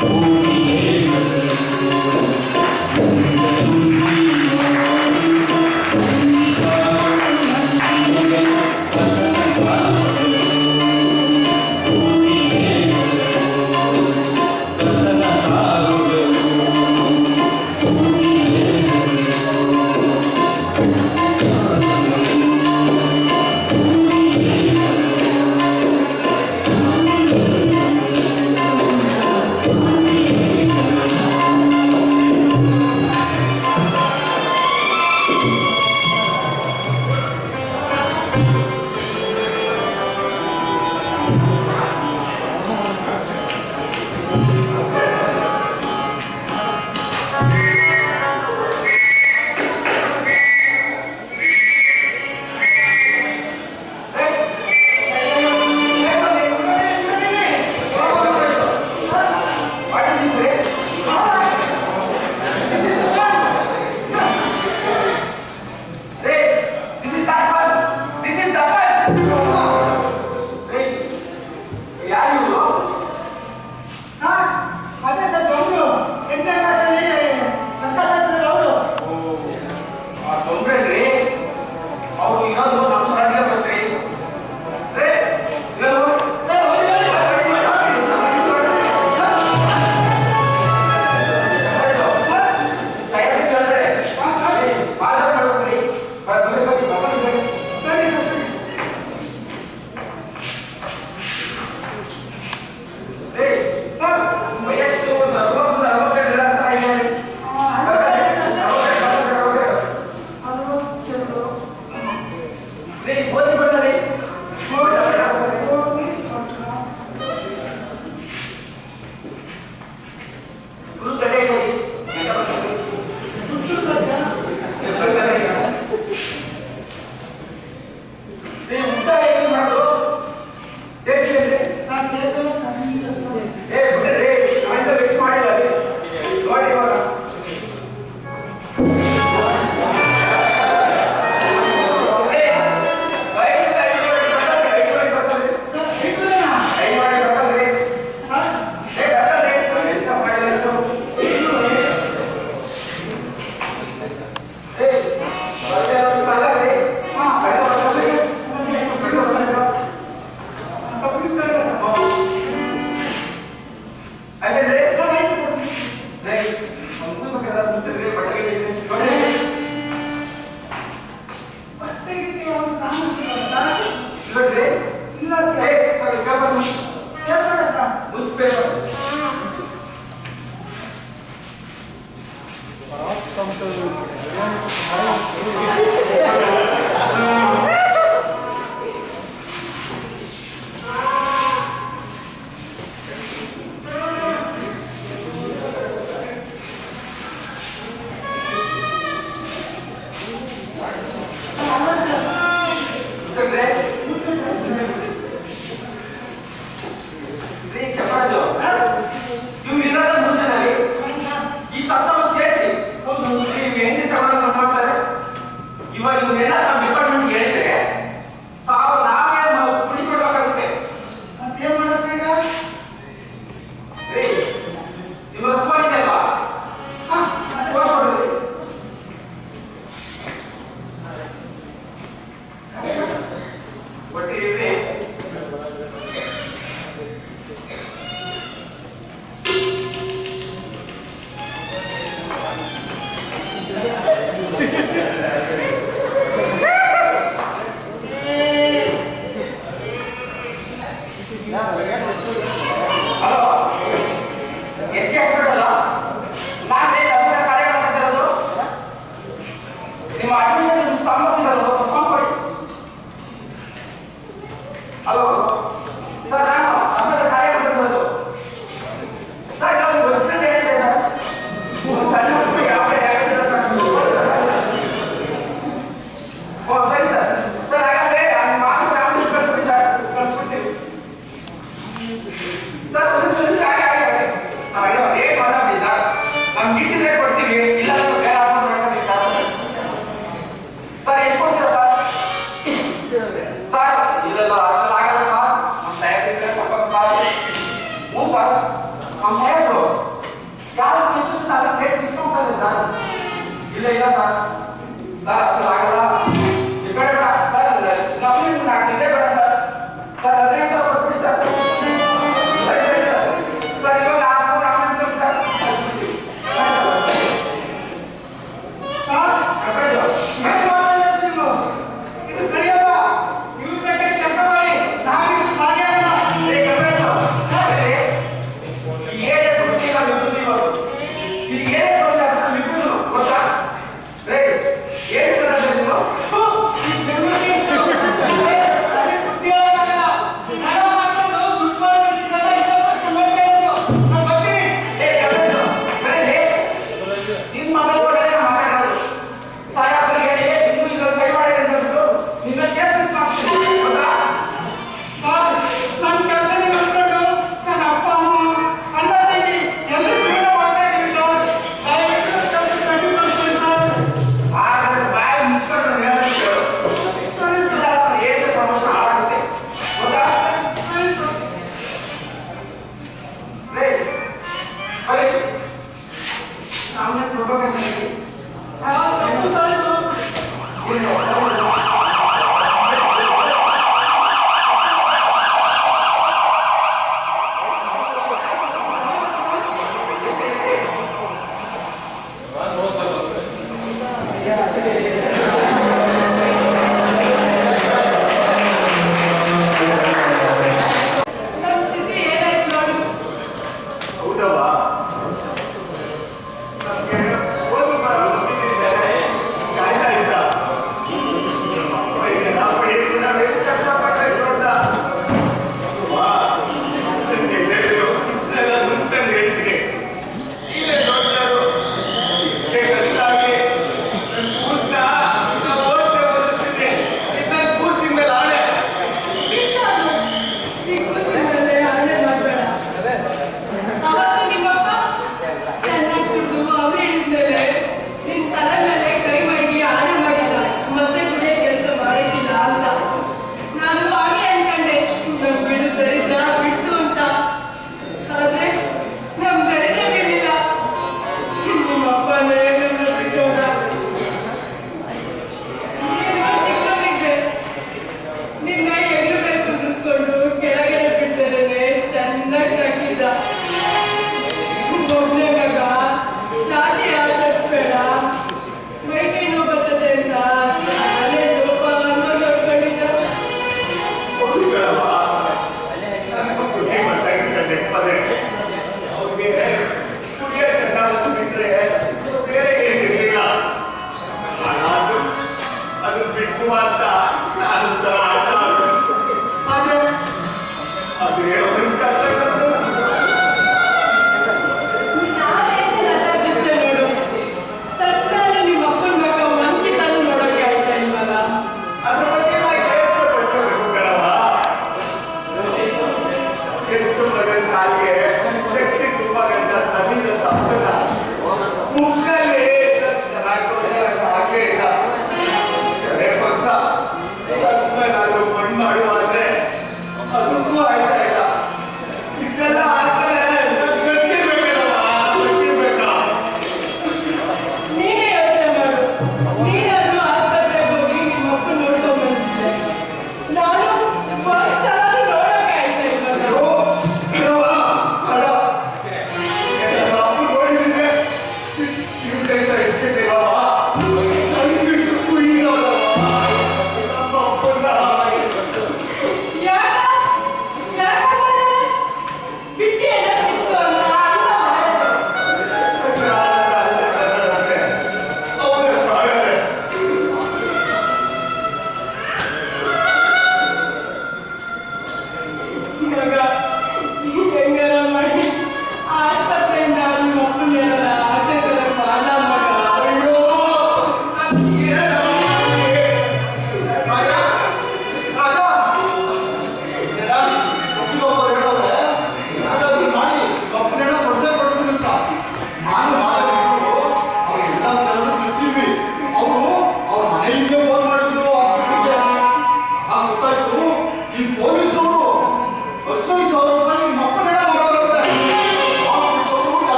ಭೂಮಿ ಹೇಳುವೆವು ನಂಜನುಂಗಿ ನೋವನುಂಡು ಪಂಚಿ ಸಾಗೋ ನುಡಿನೆಡೆಯ ಕಥನ ಸಾಗುವೆವು ಭೂಮಿ ಹೇಳುವೆವು ಕಥನ ಸಾಗುವೆವು ಭೂಮಿ ಹೇಳುವೆವು ಹಲೋ ಎಸ್ ಕೆ ಹಾಸ್ಪಿಟಲ್ ನಾನೇ ಡಾಕ್ಟರ್ ಕಾರ್ಯ ಮಾಡ್ತಿರೋದು. ನಿಮ್ಮ ಅಡ್ಮಿಷನ್ ನಿಮ್ಮ ತಾಮಸ್ ಇರೋದು ಫೋನ್ ಮಾಡಿ. ಹಲೋ ಸರ್, ನಾನು ಡಾಕ್ಟರ್ ಕಾರ್ಯ ಮಾಡ್ತಿರೋದು ಸರ್. ನಾವು ಗೊತ್ತಿಲ್ಲ ಹೇಳಿದೆ ಸರ್, ಸಣ್ಣ ಮಕ್ಕಳಿಗೆ ಯಾವ ಯಾವ್ದಿಲ್ಲ ಸರ್. ಓ ಸರಿ ಸರ್. ಸರ್ ಹಾಗಾದ್ರೆ ಮಾತ್ರ ಕಳಿಸ್ಬಿಡ್ತೀವಿ ಸರ್, ಕಳಿಸ್ಬಿಡ್ತೀವಿ ಸರ್. ಒಂದು ನಿಮಿಷ ಹಾಗೆ ರೇಟ್ ಮಾತಾಡಿ ಸರ್. ನಮ್ಗೆ ಇಟ್ಟಿದ್ರೆ ಕೊಡ್ತೀವಿ, ಇಲ್ಲ ಬೇರೆ ಹಾಕೊಂಡು ಸರ್. ಸರ್ ಎಷ್ಟು ಕೊಡ್ತೀರಾ ಸರ್? ಸರ್ ಇಲ್ಲೆಲ್ಲ ಅಷ್ಟೆಲ್ಲ ಆಗಲ್ಲ ಸರ್. ನಮ್ಮ ಸಾಹೇಬ್ರಿಗೆ ಕೊಡ್ಬೇಕು ಸರ್. ಹ್ಞೂ ಸರ್, ನಮ್ಮ ಸಾಹೇಬ್ರು ಯಾರು ಎಷ್ಟು ನಾನು ರೇಟ್ ಡಿಸ್ಕೌಂಟ್ ಇದೆ ಸರ್. ಇಲ್ಲ ಇಲ್ಲ ಸರ್, ಸರ್ ಅಷ್ಟೆಲ್ಲ ಆಗಲ್ಲ. ಈ ಕಡೆ ಬೇಡ ಸರ್, ನಮಗೆ ನಾಲ್ಕು ಇದೇ ಬೇಡ ಸರ್. ಸರ್ 15 ಸಾವಿರ ಕೊಟ್ಬಿಡಿ ಸರ್. ಸರಿ ಸರಿ ಸರ್. ಸರ್ ಇವಾಗ 6 ಸಾವಿರ ಆಮೇಲೆ ಸರ್. ಇದು ಸರಿಯಲ್ಲ. ನೀವು ಬೇಕಾದ್ರೆ ಕೆಲಸ ಮಾಡಿ, ನಾನು ಇದು ಭಾಗಿಯಾಗಲ್ಲ. ಹೂ, ಈ ಬೆಂಗಳೂರಿಗೆ ಸರಿ ಬುದ್ಧಿ ಹೇಳೋಕ್ಕಾಗಲ್ಲ. ಹಣ ಮಾಡ್ಕೊಂಡು ದುಡ್ಡು ಮಾಡೋದಕ್ಕಿಂತ ಇದನ್ನ ಕಟ್ಕೊಂಡು ಹೋಗ್ತಾ ಇರೋದು. ನಾನು ಬರ್ತೀನಿ. ಸರ್, ನನ್ನ ಕೆಲಸ ನೀವು ಅನ್ಕೊಂಡು ನನ್ನ ಅಪ್ಪ ಅಮ್ಮ ಅಣ್ಣ ತಂಗಿ ಎಲ್ಲರೂ ಜೀವನ ಮಾಡ್ತಾ ಇದ್ದೀವಿ ಸರ್. ದಯವಿಟ್ಟು ನನ್ನ ಕೆಲಸ ಕಡಿಮೆ ಮಾಡಿಸಿ ಸರ್. ಸರಿ ಸರ್, ಎಷ್ಟು ಸರ್ ಇದು? ನಮ್ಮ ಸ್ಥಿತಿ ಏನಾಯ್ತು ನೋಡು. ಹೌದವ್ವ, ನಮ್ಗೆ ಹೋದ್ರು ಕಾಯ್ತಾ ಇದ್ದ. ನಾವು ಪಡೆಯೋದು ನಾವು ಎಷ್ಟು ಕಷ್ಟಪಡ್ಬೇಕು ನೋಡ್ದ. ಇದೆಲ್ಲ ಮುಂಚೆಂದು ಹೇಳ್ತೀನಿ. ಇಲ್ಲೇ ನೋಡ್ತಾರು ಇಷ್ಟೇ ಕಷ್ಟ ಆಗಿ ನನ್ನ ಕೂಸ್ನ ನಾವು ಓದಿಸ್ತೀನಿ. ಇದು ನನ್ನ ಕೂಸಿನ ಮೇಲೆ ಆಣೆ. ಬಿಟ್ಟಾರು. ಈ ಕೂಸಿನಲ್ಲೇ ಹರಳೆ ಮಾಡ್ಬೇಡ. ಅವತ್ತು ನಿಮ್ಮಪ್ಪ ಚೆನ್ನಾಗಿ ಕುಡಿದು ಅವು ಹೇಳಿದ್ಮೇಲೆ ನಿನ್ ತಲೆ ಮೇಲೆ ಕೈ ಮಾಡಿ ಆಣೆ ಮಾಡಿದ, ಮತ್ತೆ ಕುಡಿಯೋ ಕೆಲಸ ಮಾಡೋದಿಲ್ಲ ಅಂತ. ನಾನು ಹಾಗೆ ಅನ್ಕೊಂಡೆ, ನಮ್ ಬಿಡು ದರಿದ್ರ ಬಿಟ್ಟು ಅಂತ. ಆದ್ರೆ ನಮ್ ದರಿದ್ರ ಬಿಡ್ಲಿಲ್ಲ. ನಿಮ್ಮಪ್ಪನೇ ನಮ್ಮನ್ನ ಬಿಟ್ಟೋದ. ನೀನು ಚಿಕ್ಕವನಿದ್ದೆ, ನಿನ್ನ ಎಗ್ರು ಮೇಲೆ ಕುಂದಿಸ್ಕೊಂಡು ಕೆಳಗಡೆ ಬಿಡ್ತಾರೆ ಚೆನ್ನಾಗಿ ಸಾಕಿದ್ದ. ಒಬ್ಬನೇ ಮಗ, ಜಾತಿ ಆಟಾಡ್ಸ್ಬೇಡ, ಮೈಕೈ ನೋವು ಬರ್ತದೆ ಅಂತ ಶಾಲೆ ಜೋಪಾನ ನೋಡ್ಕೊಂಡಿದ್ದ. ಹುಡುಗರವ್ವ, ನನಗೂ ಬುದ್ಧಿ ಬರ್ತಾಗಿದ್ದ ನೆನಪದೆ. ಅವ್ರಿಗೆ ಕುಡಿಯೋ ಚೆನ್ನಾಗಿ ಬಿಟ್ರೆ ಬೇರೆ ಏನಿರಲಿಲ್ಲ. ಅದು ಬಿಡಿಸುವಂತ ನಾನು ತರ ಆಟ ಆಡೋದು. ಆದ್ರೆ ಅದೇ ಅವನ ಕರ್ತವ್ಯ. ನಾವೇನು ಅದೃಷ್ಟ ನೋಡು. ಸತ್ಮೇಲೆ ನಿಮ್ಮ ಅಪ್ಪನ ಮಗ ಮಂಕಿ ತಂದು ನೋಡೋಕೆ ಆಯ್ತಾ ಇಲ್ವಲ್ಲ. ಅದ್ರ ಬಗ್ಗೆ ನಾನು ಕೇಳಿಸ್ತಾ ಪಡ್ಕೋಬೇಕು ಕಣವ್ವ. ಎಷ್ಟು ಮಗನ ಕಾಲಿಗೆ ಶಕ್ತಿ ತುಂಬಾ ಗಂಟ ಸಲೀಜ ತಪ್ಪದ ಮುಕ್ಕಲ್ಲಿ ಚೆನ್ನಾಗಿ ಇಲ್ಲ. ಕಡೆ ಪಕ್ಷ ಸತ್ಮೇಲೆ ನಾನು ಮಣ್ಣು ಮಾಡುವಾದ್ರೆ ಅದಕ್ಕೂ ಆಯ್ತಾ ಇಲ್ಲ. ಇದೆಲ್ಲ ಆದ್ಮೇಲೆ ಗೊತ್ತಿರ್ಬೇಕಲ್ಲವ್ವ, ಗೊತ್ತಿರ್ಬೇಕಾ? ನೀನೇ ಯೋಚನೆ ಮಾಡು. ನೀನಾದ್ರೂ ಆಸ್ಪತ್ರೆಗೆ ಹೋಗಿ ನಿಮ್ಮ ಅಪ್ಪನ ನೋಡ್ಕೊಂಡ್ ಬಂದಿದ್ದೆ. ನಾನು ಒಂದ್ಸಲ ನೋಡೋಕೆ ಆಯ್ತಾ ಇಲ್ವಲ್ಲ. ಅಯ್ಯೋ, ಕಣವ್ವ, ಅಲ್ಲ. ನನ್ನ ಅಪ್ಪ ನೋಡಿದ್ರೆ ಚಿಂತೆಯಿಂದ ಇರ್ತಿರ್ಲಿಲ್ಲವ್ವ. ನನಗೆ ಬಿಟ್ಟು ಕುಯ್ದವ್ರವ್ವ. ನಮ್ಮ ಅಪ್ಪನ್ನ ಯಾಕ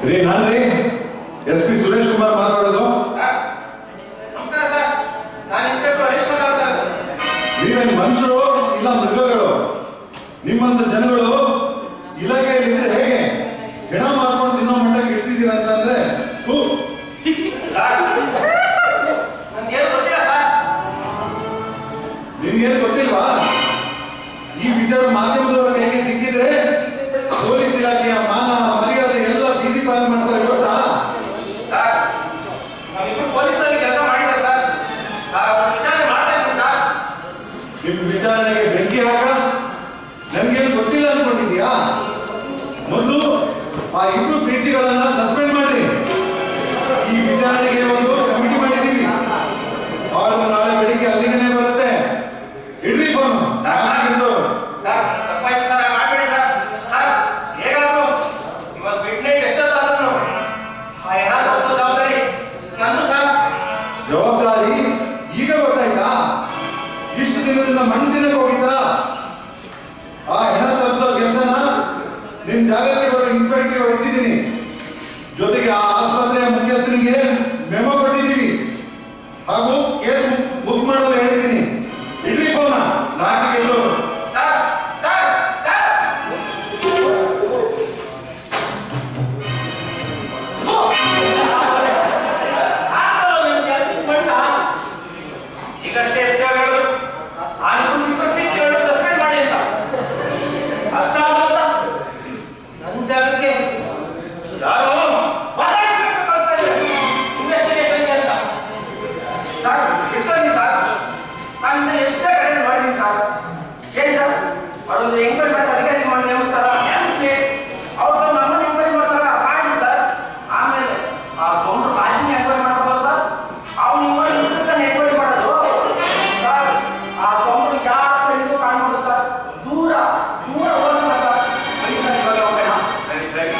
ರೀ ನಾನ್ರಿ SP ಸುರೇಶ್ ಕುಮಾರ್ ಮಾತಾಡೋದು. ನಮಸ್ಕಾರ ಸರ್, ನಾನು ಇನ್ಸ್ಪೆಕ್ಟರ್ ಹರೀಶ್ ಮಾತಾಡ್ತಾ ಇರೋದು. ನೀವೇನು ಮನುಷ್ಯರು ಇಲ್ಲ ಮೃಗಗಳು? ನಿಮ್ಮಂತ ಜನಗಳು ಇಲಾಖೆಯಲ್ಲಿದ್ರೆ ಹೇಗೆ ಹೆಣ ಮಾಡ್ಕೊಂಡು ತಿನ್ನೋ ಮಟ್ಟಕ್ಕೆ ಇರ್ತಿದ್ದೀರಾ ಅಂತಂದ್ರೆ ನನ್ಗೇನು ಗೊತ್ತಿಲ್ಲ ಸರ್. ನಿಮ್ಗೇನು ಗೊತ್ತಿಲ್ವಾ? ಈ ವಿಚಾರ ಮಾಧ್ಯಮದವರ ಕೈಗೆ ಸಿಕ್ಕಿದ್ರೆ ಪೊಲೀಸ್ ಇಲಾಖೆಯ ಮಾನ ಮರ್ಯಾದೆ ಎಲ್ಲ ಬೀದಿ ಪಾಲು ಮಾಡ್ತಾರೆ ಗೊತ್ತಾ? ಸರ್, ನಾವಿಬ್ರು ಪೊಲೀಸರಲ್ಲಿ ಕೆಲಸ ಮಾಡಿಲ್ಲ ಸರ್. ಅವ್ರ ವಿಚಾರಣೆ ಮಾಡ್ತಾ ಇದ್ದೀನಿ ಸರ್. ನಿಮ್ ವಿಚಾರಣೆಗೆ ಬೆಂಕಿ ಹಾಕ ನನ್ಗೇನು ಗೊತ್ತಿಲ್ಲ ಅನ್ಕೊಂಡಿದ್ಯಾ? ಮೊದಲು ಆ ಇಬ್ರು PCಗಳನ್ನ ಸಸ್ಪೆಂಡ್ ಮಾಡ್ರಿ. ಈ ವಿಚಾರಣೆಗೆ ಒಂದು ಕಮಿಟಿ ಮಾಡಿದೀವಿ. ಅವ್ರನ್ನ ನಾಳೆ ಬೆಳಿಗ್ಗೆ ಅಲ್ಲಿಗೆ ಬರುತ್ತೆ. ಇಡ್ರಿ ಫೋನ್. ಸರ್, ತಪ್ಪಾಯ್ತು ಸರ್, ಮಾಡ್ಬೇಡಿ ಸರ್. ಸರ್, ಹೇಗಾದ್ರು ಇವತ್ತು ಮಿಡ್ ನೈಟ್ ಎಷ್ಟೊತ್ತಾದ್ರೂ ಆ ಹೆಣ ತೋರಿಸೋ ಜವಾಬ್ದಾರಿ ನಂದು ಸರ್. ಜವಾಬ್ದಾರಿ ಈಗ ಗೊತ್ತಾಯ್ತಾ? ಇಷ್ಟು ದಿನದಿಂದ ಮಣ್ಣು ತಿನ್ನಕ್ಕೆ ಹೋಗಿದ್ದ ಆ ಹೆಣ ತಪ್ಪಿಸೋ ಕೆಲಸನ ನಿಮ್ ಜಾಗಕ್ಕೆ ಬರೋ ಇನ್ಸ್ಪೆಕ್ಟರ್ಗೆ ವಹಿಸಿದ್ದೀನಿ. ಜೊತೆಗೆ ಆ ಆಸ್ಪತ್ರೆಯ ಮುಖ್ಯಸ್ಥರಿಗೆ ಮೆಮೊ ಕೊಟ್ಟಿದ್ದೀವಿ ಹಾಗೂ ಕೇಸ್ ಬುಕ್ ಮಾಡಲು ಹೇಳಿದ್ದೀನಿ. ಇಡ್ರಿ ಫೋನ. ನಾಲ್ಕು ಸರ್, ಸರ್, ಸರ್. ಈಗಷ್ಟೇ ಹೇಳಿದ್ರು ಆ PCಗಳನ್ನು ಸಸ್ಪೆಂಡ್ ಮಾಡಿ ಅಂತ. ಅರ್ಥ ಆಗುತ್ತಾ? ನನ್ನ ಜಾಗಕ್ಕೆ ಯಾರೋ ಹೊಸ ಇನ್ಸ್ಪೆಕ್ಟರ್ ಕಳಿಸ್ತಾ ಇದ್ದಾರೆ ಇನ್ವೆಸ್ಟಿಗೇಷನ್ಗೆ ಅಂತ. ಸರ್, ಸಿಗ್ತೀನಿ ಸರ್. ನಾನು ಇದನ್ನ ಎಷ್ಟೇ ಕಡೆ ಮಾಡಿದ್ದೀನಿ ಸರ್. ಹೇಳಿ ಸರ್, ಅದೊಂದು ಎಂಕ್ವೈರಿ ಮಾಡಿ ಅಧಿಕಾರಿ ಮಾಡಿ ನೇಮಿಸ್ತಾರ, ಅವ್ರು ನಮ್ಮನ್ನು ಎಂಕ್ವೈರಿ ಮಾಡ್ತಾರ, ಮಾಡಿ ಸರ್. ಆಮೇಲೆ ಆ ತೊಂದ್ರೆ ರಾಜಿನ ಎಂಕ್ವೈರಿ ಮಾಡ್ಬೋದು ಸರ್. ಅವ್ನು ನಿಮ್ಮನ್ನು ಎಂಕ್ವೈರಿ ಮಾಡೋದು ಸರ್. ಆ ತೊಂದ್ರೆ ಯಾರ ಕಡೆಗೂ ಕಾಣ್ಬೋದು ಸರ್. ದೂರ ದೂರ ಹೋಗಲ್ಲ ಸರ್. ಬನ್ನಿ ಸರ್, ಇವಾಗ ಹೋಗೋಣ. ಸರಿ ಸರಿ.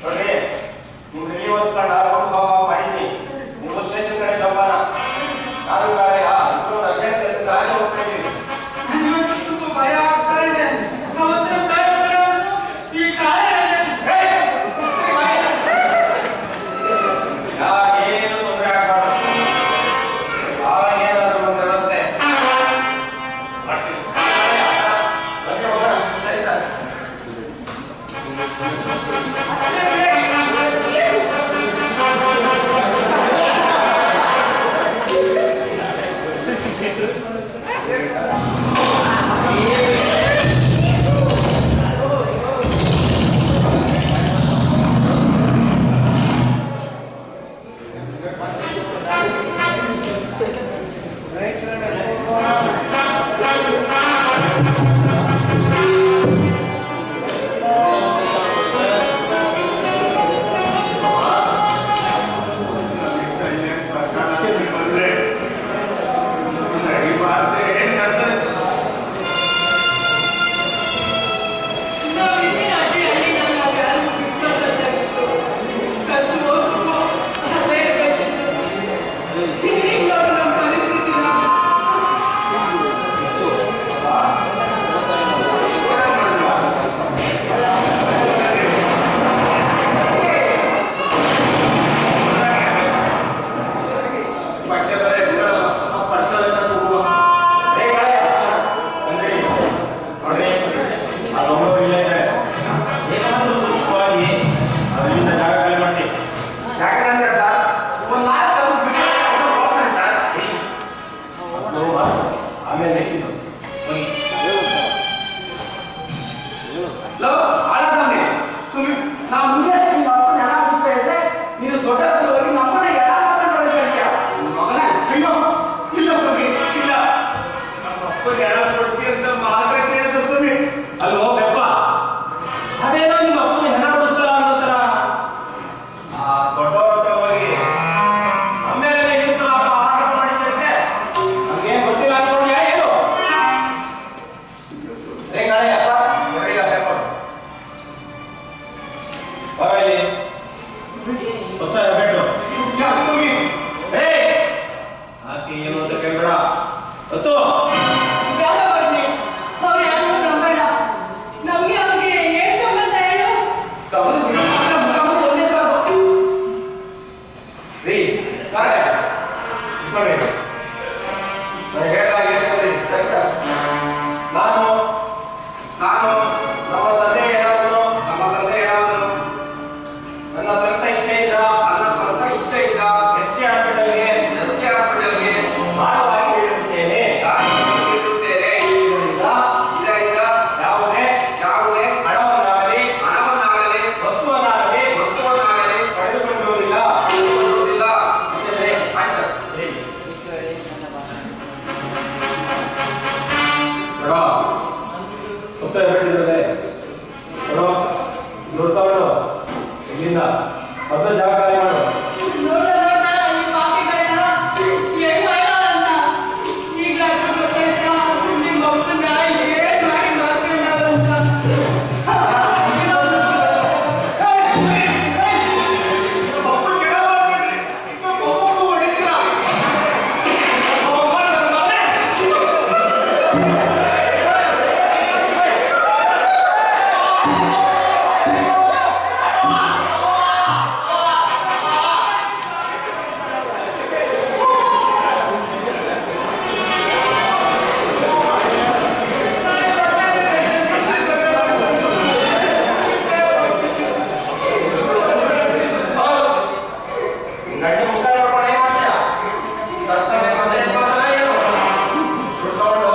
ನೋಡ್ರಿ, ನಿಮ್ಗೆ ಇಲ್ಲಿ ಓದಿಸ್ಕೊಂಡು ಮಾಡಿದ್ದೀನಿ. ನೀವು ಸ್ಟೇಷನ್ ಕಡೆ ಜಂಬಾನ ನಾನು ನಾಳೆ ಅರ್ಜೆಂಟ್ ಕೆಲಸ ರಾಜ ಹೋಗ್ತಿದ್ದೀನಿ. ಭಯ ಆಗ್ತಾ ಇದೆ. ಈ ಕಾಲ ಏನು ತೊಂದರೆ ಆಗ್ಬಾರ್ದು. ಆವಾಗ ಏನಾದ್ರು ಒಂದು ವ್ಯವಸ್ಥೆ ಮಾಡ್ತೀನಿ. ಹೋಗೋಣ. ಸರಿ ಸರ್. ನಾವಿದ್ದೀರ ಅಡ್ಡಿ ಅಡ್ಡಿದಾಗ ನಾವು ಯಾರು ಬಿಟ್ಕೊಳ್ಬೇಕಾಗಿತ್ತು. ಕಷ್ಟ ಮೋಸಕ್ಕೂ ಅದೇ ಇರಬೇಕಿತ್ತು. ಹಿಂಗೆ ನೋಡಿ ನಮ್ಮ ಪರಿಸ್ಥಿತಿನ. ಬಟ್ಟೆ ಬರೆ ಪರ್ಸಲ್ ಹೋಗುವ ನೋಡ್ರಿ, ಅದೊಂದು ಇಲ್ಲ ಇದೆ. ಏನಾದರೂ ಸೂಕ್ಷ್ಮವಾಗಿ ಅದರಿಂದ ಜಾಗ ಖಾಲಿ ಮಾಡಿಸಿ. ಯಾಕಂದ್ರೆ ಸರ್, ಒಂದು 4 ಅವರ್ ಬಿಟ್ಟು ಹೋಗ್ತಾರೆ ಸರ್. ಆಮೇಲೆ ಎಷ್ಟಿದ್ದು ಸುಮ್ಮನೆ ನಾವು ಮುಂದೆ ನಿಮ್ಮ ಅಪ್ಪನ ಹೆಣ ಬಿಟ್ಟು ಹೇಳಿದ್ರೆ ನೀನು ದೊಡ್ಡ ಹೋಗಿ ನಮ್ಮನ್ನ ಎಡ ಮಗನ. ಅಯ್ಯೋ ಇಲ್ಲ ಸ್ವಾಮಿ, ಇಲ್ಲ. ನಮ್ಮ ಅಪ್ಪನ ಎಡ ಕೊಡಿಸಿ ಅಂತ ಮಾತ್ರ ಕೇಳಿದ ಸ್ವಾಮಿ. ಅಲ್ವೋ ಬೆಪ್ಪ, ಅದೇನೋ ನಿಮ್ಮ ಅಪ್ಪನ ಹೆಣ ಕೊಡುತ್ತಲ್ಲ ಅನ್ನೋ ಥರ ಆ ದೊಡ್ಡವರ ಹತ್ರ ಹೋಗಿ ಆಮೇಲೆ ಹಿಂಸ ಆರೋಪ ಮಾಡಿದ್ದಕ್ಕೆ ನಮ್ಗೇನು ಗೊತ್ತಿಲ್ಲ ಅನ್ಕೊಂಡ್ಯಾ ಏನು? ಕಾಳೆ ಅಪ್ಪ ಹೊರಗೆ ಪೇಪರ್ ಹೊರಗೆ ಗೊತ್ತಾಗ ಬೇಡ. ಯಾಕೆ ಸ್ವಾಮಿ? ಆಕೆ ಏನು ಅಂತ ಕೇಳ್ಬೇಡ. ಗೊತ್ತು ಬೇಡ ಬರ್ಲಿ. ಮತ್ತೆ ಹೇಳಿದ್ರೆ ನೋಡ್ತಾವಳು ಇಲ್ಲಿಂದ ಮತ್ತೆ ಜಾಗ ಖಾಲಿ ಮಾಡು. ನೋಡ ಈ ಪಾಪಿಗಳನ್ನ ಏನ್ ಮಾಡೋರಂತ ಈಗಲಾದ್ರೂ ಗೊತ್ತಾಯ್ತಾ ನಿಮ್ಮ ಅಪ್ಪನ ಏನ್ ಮಾಡಿ ಮಾಡ್ಕೊಂಡವಂತ. ಗಂಟೆ ಮುಖ ನೋಡ್ಕೊಂಡು ಏನ್ ಮಾಡ್ತೀಯ? ಸತ್ತನೆ ಮತ್ತೆ ಎದ್ದು ಬರ್ತಾನ ಏನು? ದುಡ್ಡು ತಗೊಂಡು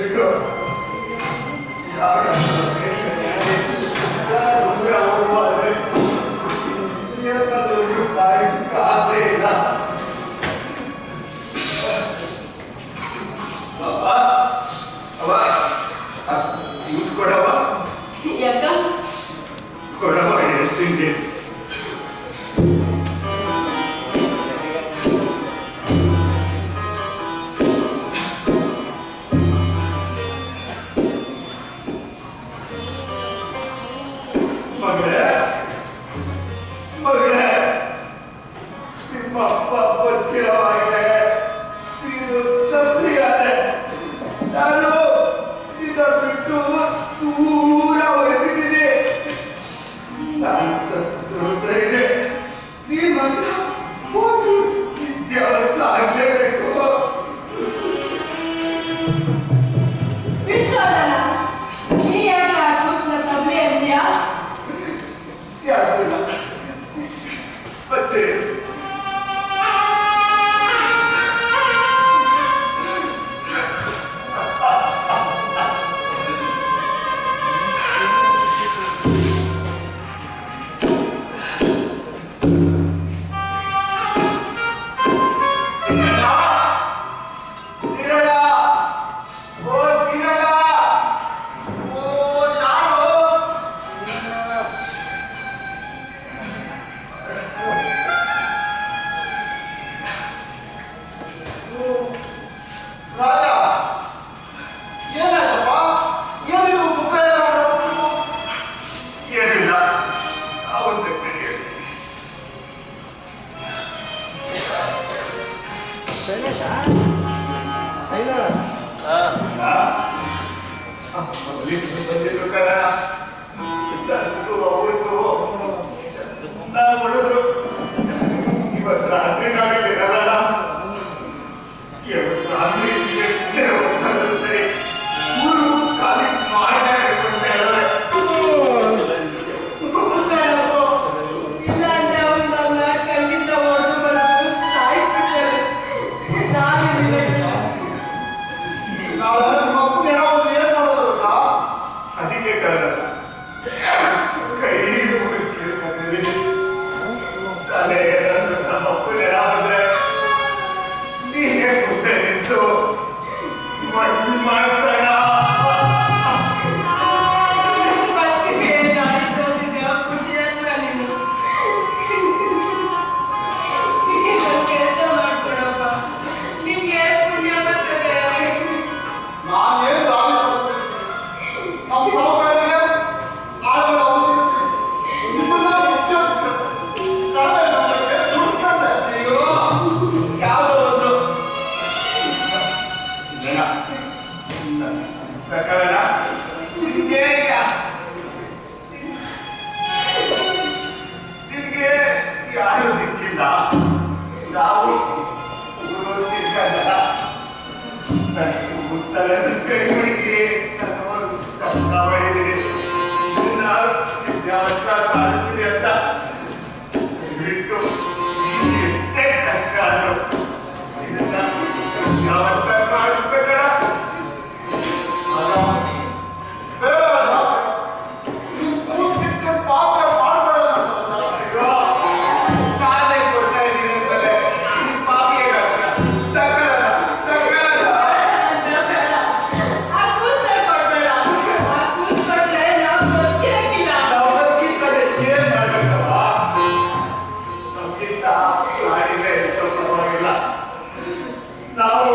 ಬಿಡು. ಯಾರು ಹೋಗುವಾದ್ರೆ ಕಾಸೇ ಇಲ್ಲ. ಯೂಸ್ ಕೊಡವ ಯಾಕ ಕೊಡವ ಹೇಳ್ತೀನಿ. ಮಗಳೇ ಮಗಳೇ ನಿಮ್ಮ ಅಪ್ಪ ಗೊತ್ತಿರವಾಗಿದೆ. ನೀನು ತಪ್ಪಿಯಾದೆ. ನಾನು ನಿನ್ನ ಬಿಟ್ಟು ದೂರ ಹೋಗಿದ್ದೀನಿ. ನಾನು ಸತ್ರು ಸರಿ ನೀನು ಒಂದು ವಿದ್ಯಾವಂತ ಆಗಲೇಬೇಕು. ಬಿಡ್ತಾಳಲ್ಲ ನೀ ಯಾಕೆ ಆ ಕೂಸ್ನ ತಬ್ಲಿ ಅಂದ್ಯಾ ಯಾರಿಲ್ಲ ಮತ್ತೆ ಇವತ್ತು ರಾತ್ರಿ ನಾವಿರಲ್ಲ. ಇವತ್ತು ರಾತ್ರಿ ಎಷ್ಟೇ ಹೋಗ್ತಾರೋ ಸರಿ ಊರು ಖಾಲಿ ಮಾಡಬೇಕು ಅಂತ ಹೇಳಿದ್ರೆ ಇಲ್ಲ ಅಂದ್ರೆ ಅವ್ನು ನನ್ನ ಖಂಡಿತ ಹೊಡೆದು ಬರೋದು ಸಾಯಿಸ್ಬಿಡ್ತಾರೆ. ಅದಕ್ಕೆ ಕಾರಣ ಕೈ ಮುಗಿದು ಕೇಳ್ಕೊಂಡಿದ್ದೀನಿ. ತಲೆ ನಮ್ಮ ಅಪ್ಪನೇ ಆದ್ರೆ ನೀನೇ ಮುಂದೆ ನಿಂತು ಮಣ್ಣು ಮಾಡಿಸೋಣ. ಕೆಲಸ ಮಾಡ್ಕೊಡಪ್ಪ ನಿಮ್ಗೆ ಪುಣ್ಯ ಬರ್ತದೆ. ನಾನೇನು ದಾರಿ ತೋರಿಸ್ತೀನಿ. ನಮ್ಮ ಸಹಕಾರಿಗೆ ಆಳುಗಳ ಅವಶ್ಯಕತೆ ನಿಮ್ಮನ್ನ ಉಪಯೋಗಿಸ್ಬೇಕು. ಕಡಿಮೆ ಸಮಯಕ್ಕೆ ಜೋಡಿಸ್ಕೊಂಡೆ. ಅಯ್ಯೋ ಯಾವುದೋ ಒಂದು ಪ್ರಕರಣ ನಿನ್ಗೆ ಯಾರು ದಿಕ್ಕಿಲ್ಲ. ನಾವು ಊರು ತಿರ್ಗಲ್ಲ. ಪುಸ್ತಕ ಕೈ ಮುಡಿಗೆ ಸಂಬಳ ಮಾಡಿದ್ದೀನಿ. ನಾನು ವಿದ್ಯಾವಂತ ಮಾಡಿಸ್ತೀನಿ ಅಂತ ಬಿಟ್ಟು ಎಷ್ಟೇ ಕಷ್ಟ ಆದ್ರು ಇದನ್ನ ವಿದ್ಯಾವಂತ ಮಾಡಿಸ್ಬೇಕಲ್ಲ. ಬೇಡ ರಾಜ. ನೀನು ಕೂಸ್ಬಿಟ್ಟು ಪಾಪ ಮಾಡ್ಬೇಡ. ಕಾಲೇ ಕೊಡ್ತಾ ಇದ್ದೀನಿ ಅಂತಲೇ ಈ ಪಾಪಿಗೆ ತಗೊಳ್ಳಲ್ಲ. ಆ ಕೂಸ ಕೊಡ್ಬೇಡ. ಆ ಕೂಸ್ ಕೊಡಿದ್ರೆ ನಾವು ಗೊತ್ತಿರಕ್ಕಿಲ್ಲ. ನಮಗಿಂತಲೇ ಏನ್ ಮಾಡ್ಬೇಕವ? ನಮ್ಗಿಂತ ಮಾಡಿದ್ರೆ ಎಷ್ಟೋ ಪರವಾಗಿಲ್ಲ. ನಾವು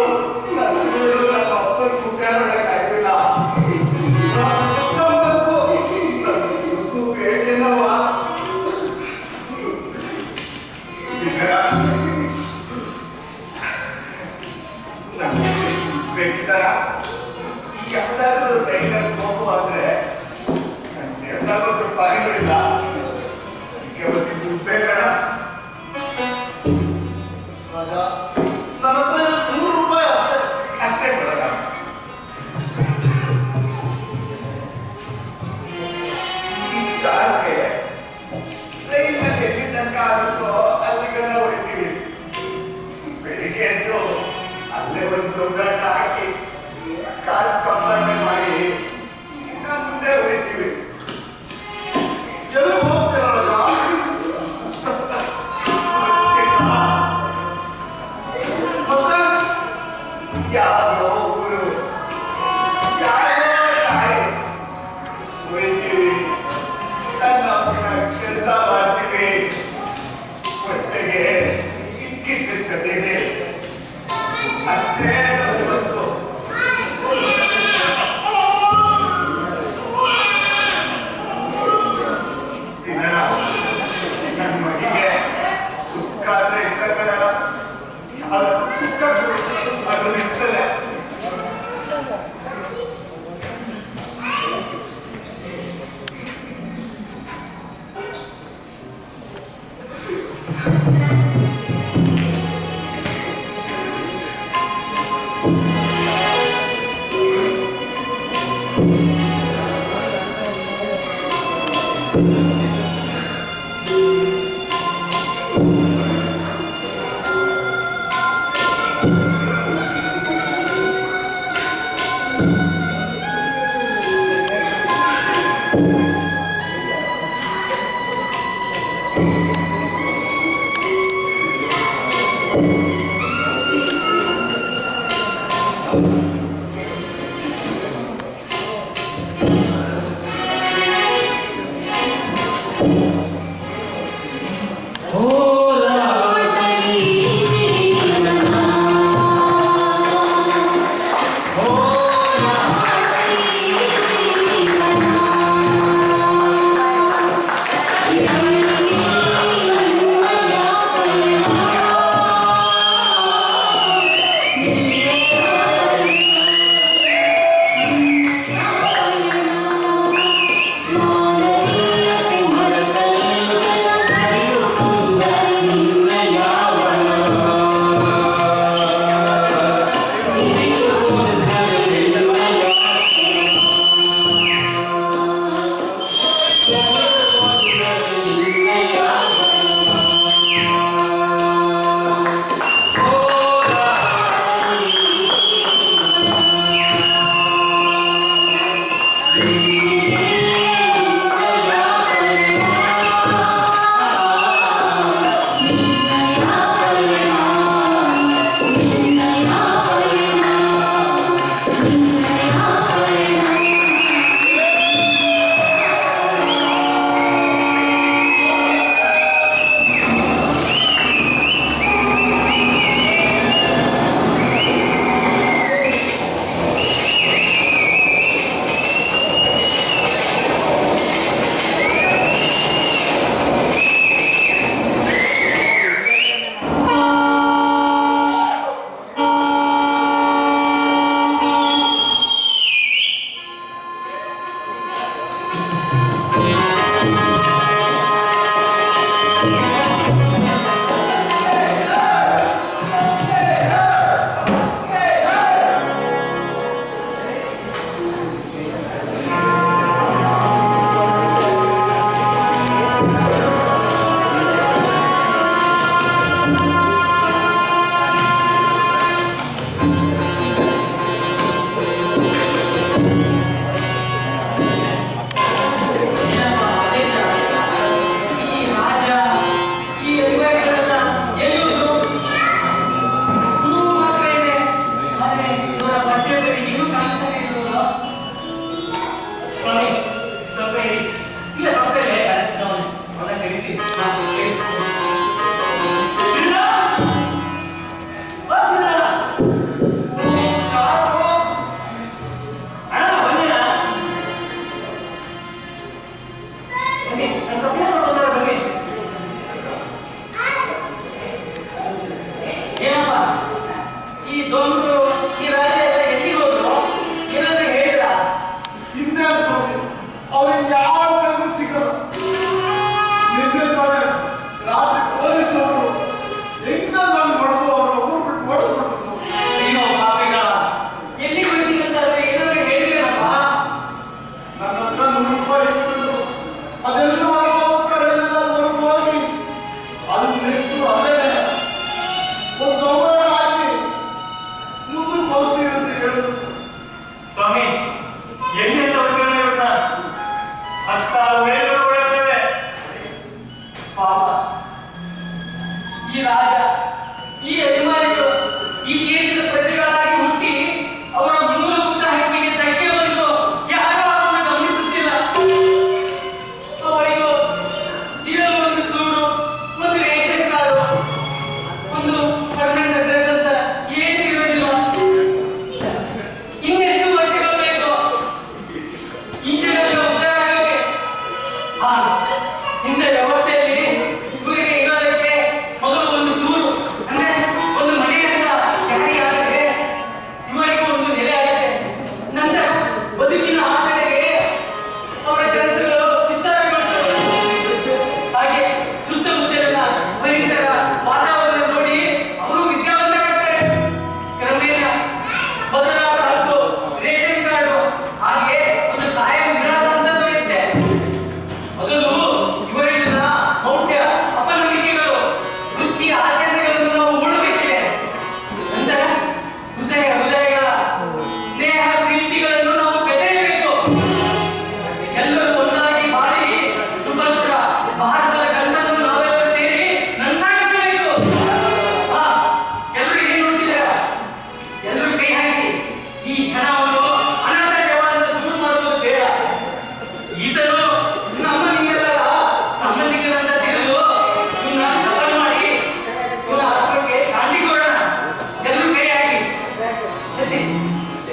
ನಮ್ಮ ಅಪ್ಪನ ಮುಖ ನೋಡಕ್ಕಾಗ್ತಿಲ್ಲ. ನಮಗೂ ಬೇಕೇನವ? ಬೇಕಿದ್ದಾರ ಯಾವ್ದಾದ್ರು ಟ್ರೈನರ್ ಹೋಗುವಾದ್ರೆ ಎಲ್ಲಾದ್ರೂ ರೂಪಾಯಿಗಳಿಲ್ಲ. ಅದಕ್ಕೆ ದುಡ್ಡು ಬೇಕಣ. ರಾಜ, ನನ್ನ ಹತ್ರ 100 ರೂಪಾಯಿ ಅಷ್ಟೇ. ಅಷ್ಟೇ ಕೊಡೋಣ. ಈ ಕಾಸಿಗೆ ಟ್ರೈನಲ್ಲಿ ಎಲ್ಲಿ ತನಕ ಆಗುತ್ತೋ ಅಲ್ಲಿಗೆಲ್ಲ ಹೊಡಿತೀವಿ. ಬೆಳಿಗ್ಗೆ ಎದ್ದು ಅಲ್ಲೇ ಒಂದು ದೊಡ್ಡ ಹಾಕಿ ಕಾಸು ಕಮ್ಮ Yeah.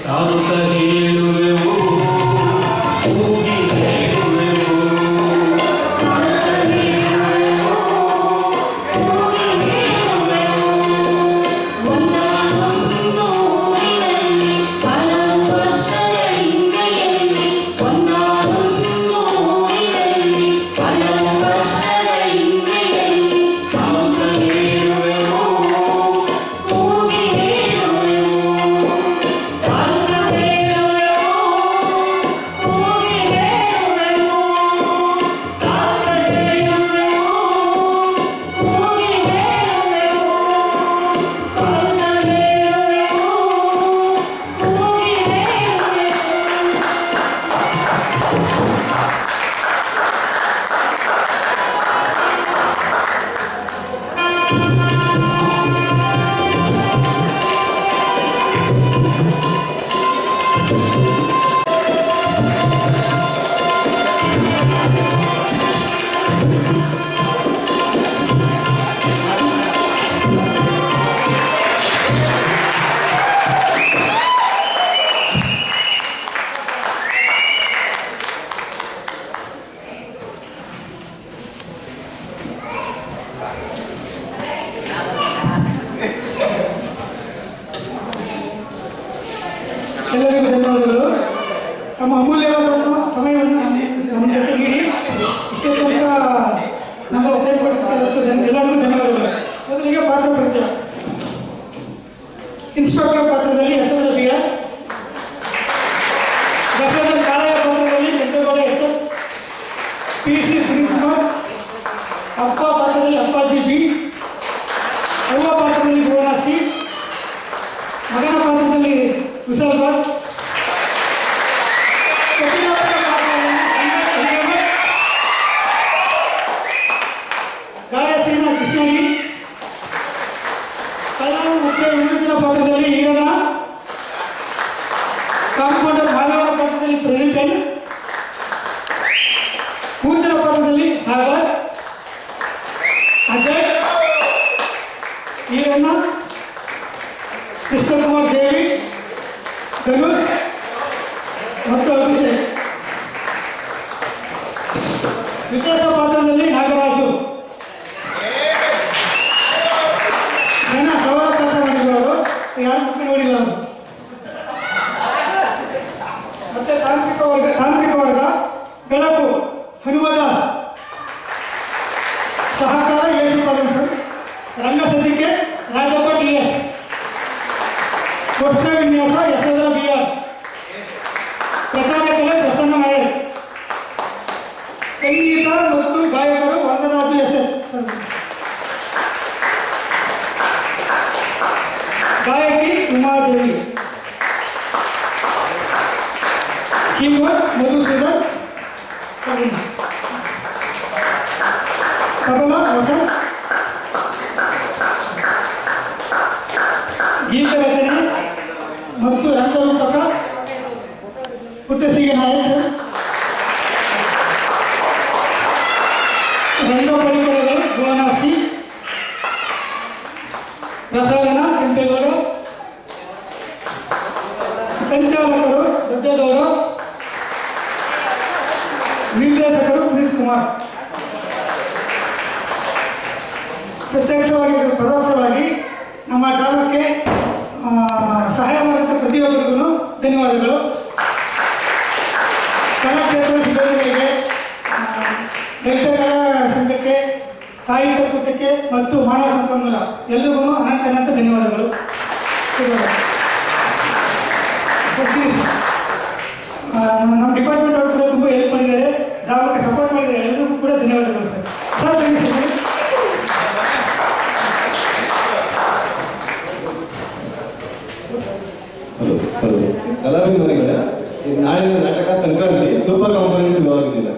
ಸಾರುತ್ತ ಹೇಳುವೆವು ಕೂಗಿ ಹೇಳುವೆವು ಎಲ್ಲರಿಗೂ ಧನ್ಯವಾದಗಳು. ತಮ್ಮ ಅಮೂಲ್ಯವಾದ ಸಮಯವನ್ನು ನಮ್ಮ ಜೊತೆ ನೀಡಿ ಇಷ್ಟೇ ತನಕ ನಮ್ಮ ಎಲ್ಲರಿಗೂ ಧನ್ಯವಾದಗಳು. ಮೊದಲಿಗೆ ಪಾತ್ರ ಪರಿಚಯ. ಇನ್ಸ್ಪೆಕ್ಟರ್ ಪಾತ್ರದಲ್ಲಿ ಯಶೋಧರ ಬಿಆರ್, ಡಾಕ್ಟರ್ ಕಾಳಯ್ಯ ಪಾತ್ರದಲ್ಲಿ ಕೆಂಪೇಗೌಡ ಎಚ್, PC ಸುನೀಲ್ಕುಮಾರ್, ಅಪ್ಪ ಪಾತ್ರದಲ್ಲಿ ಅಪ್ಪಾಜಿ ಬಿ, ಅವ್ವ ಪಾತ್ರದಲ್ಲಿ ಭುವನ ಸಿ, ಮಗನ ಪಾತ್ರದಲ್ಲಿ ವಿಶಾಲ್ ರಾಜ್, ಗಾಯತ್ರಿನ ಕೃಷ್ಣಗಿ, ಕಳ್ಳರು ಮತ್ತು ವಿನೂತನ ಪಾತ್ರದಲ್ಲಿ ಈರಣ್ಣ, ಕಾಂಪೌಂಡರ್ ಮಾಧವರ ಪಾತ್ರದಲ್ಲಿ ಪ್ರದೀಪನ್, ಕೂತರ ಪಾತ್ರದಲ್ಲಿ ಸಾಗರ್, ಅಜಯ್, ಈರಣ್ಣ, ಕೃಷ್ಣಕುಮಾರ್ ದೇವಿ, ಧನುಷ್ ಮತ್ತು ಅಭಿಷೇಕ್. ವಿಶೇಷ ಪಾತ್ರದಲ್ಲಿ ನಾಗರಾಜು, ನನ್ನ ಸವಾಲ ಪಾತ್ರ ಮಾಡಿದವರು ಯಾರು ನೋಡಿಲ್ಲ ಅವರು. ಮತ್ತೆ ತಾಂತ್ರಿಕ ವರ್ಗ ಬೆಳಕು ಹನುಮದಾಸ್, ಸಹಕಾರ ಯೇಸು ಪರಮೇಶ್ವರ್, ರಂಗಸಜ್ಜಿಕೆ ರಾಜಪ್ಪ TS, ವಸ್ತ್ರ ವಿನ್ಯಾಸ ಯಶೋಧರ ಬಿಆರ್, ಪ್ರಚಾರ ಕಲೆ ಪ್ರಸನ್ನ ನಾಯರ್, ಸಂಗೀತ ಮತ್ತು ಗಾಯಕರು ವರದರಾಜು SS, ಗಾಯಕಿ ಉಮಾದೇವಿ, ಕೀಬೋರ್ಡ್ ಮಧುಸೂದನ್, ತಬಲ ವಸಂತ್, ಗೀತ ರಚನೆ ಮತ್ತು ರಂಗರೂಪಕ ಪುಟ್ಟಸಿಗೆ ನಾಯಕ್, ರಂಗ ಪರಿಕರಗಳು ಭುವನಾಸಿ, ಪ್ರಸಾರಣ ಕೆಂಪೇಗೌಡ, ಸಂಚಾಲಕರು ದೊಡ್ಡಗೌಡ, ನಿರ್ದೇಶಕರು ಪುನೀತ್ ಕುಮಾರ್. ಪ್ರತ್ಯಕ್ಷವಾಗಿ ಪರೋಕ್ಷವಾಗಿ ನಮ್ಮ ಡ್ರಾಮಕ್ಕೆ ಸಹಾಯ ಮಾಡಿದ ಪ್ರತಿಯೊಬ್ಬರಿಗೂ ಧನ್ಯವಾದಗಳು. ಕಲಾಕ್ಷೇತ್ರದ ಸಿಬ್ಬಂದಿಗಳಿಗೆ, ರೈತ ಕಲಾ ಸಂಘಕ್ಕೆ, ಸಾಹಿತ್ಯ ಕೂಟಕ್ಕೆ ಮತ್ತು ಮಾನವ ಸಂಪನ್ಮೂಲ ಎಲ್ಲರಿಗೂ ಅನಂತ ಧನ್ಯವಾದಗಳು. ನಮ್ಮ ಡಿಪಾರ್ಟ್ಮೆಂಟ್ ಅವರು ಕೂಡ ತುಂಬ ಹೆಲ್ಪ್ ಮಾಡಿದ್ದಾರೆ, ಡ್ರಾಮಕ್ಕೆ ಸಪೋರ್ಟ್ ಮಾಡಿದ್ದಾರೆ. ಎಲ್ಲರಿಗೂ ಕೂಡ ಧನ್ಯವಾದಗಳು ಸರ್. ಹಲೋ ಕಲಾವಿದ ಮನೆಗಳ ನಾಳಿನ ನಾಟಕ ಸಂಕ್ರಾಂತಿ ಸೂಪರ್ ಕಾಂಪನಿ ಶುರುವಾಗುತ್ತಿದೆ.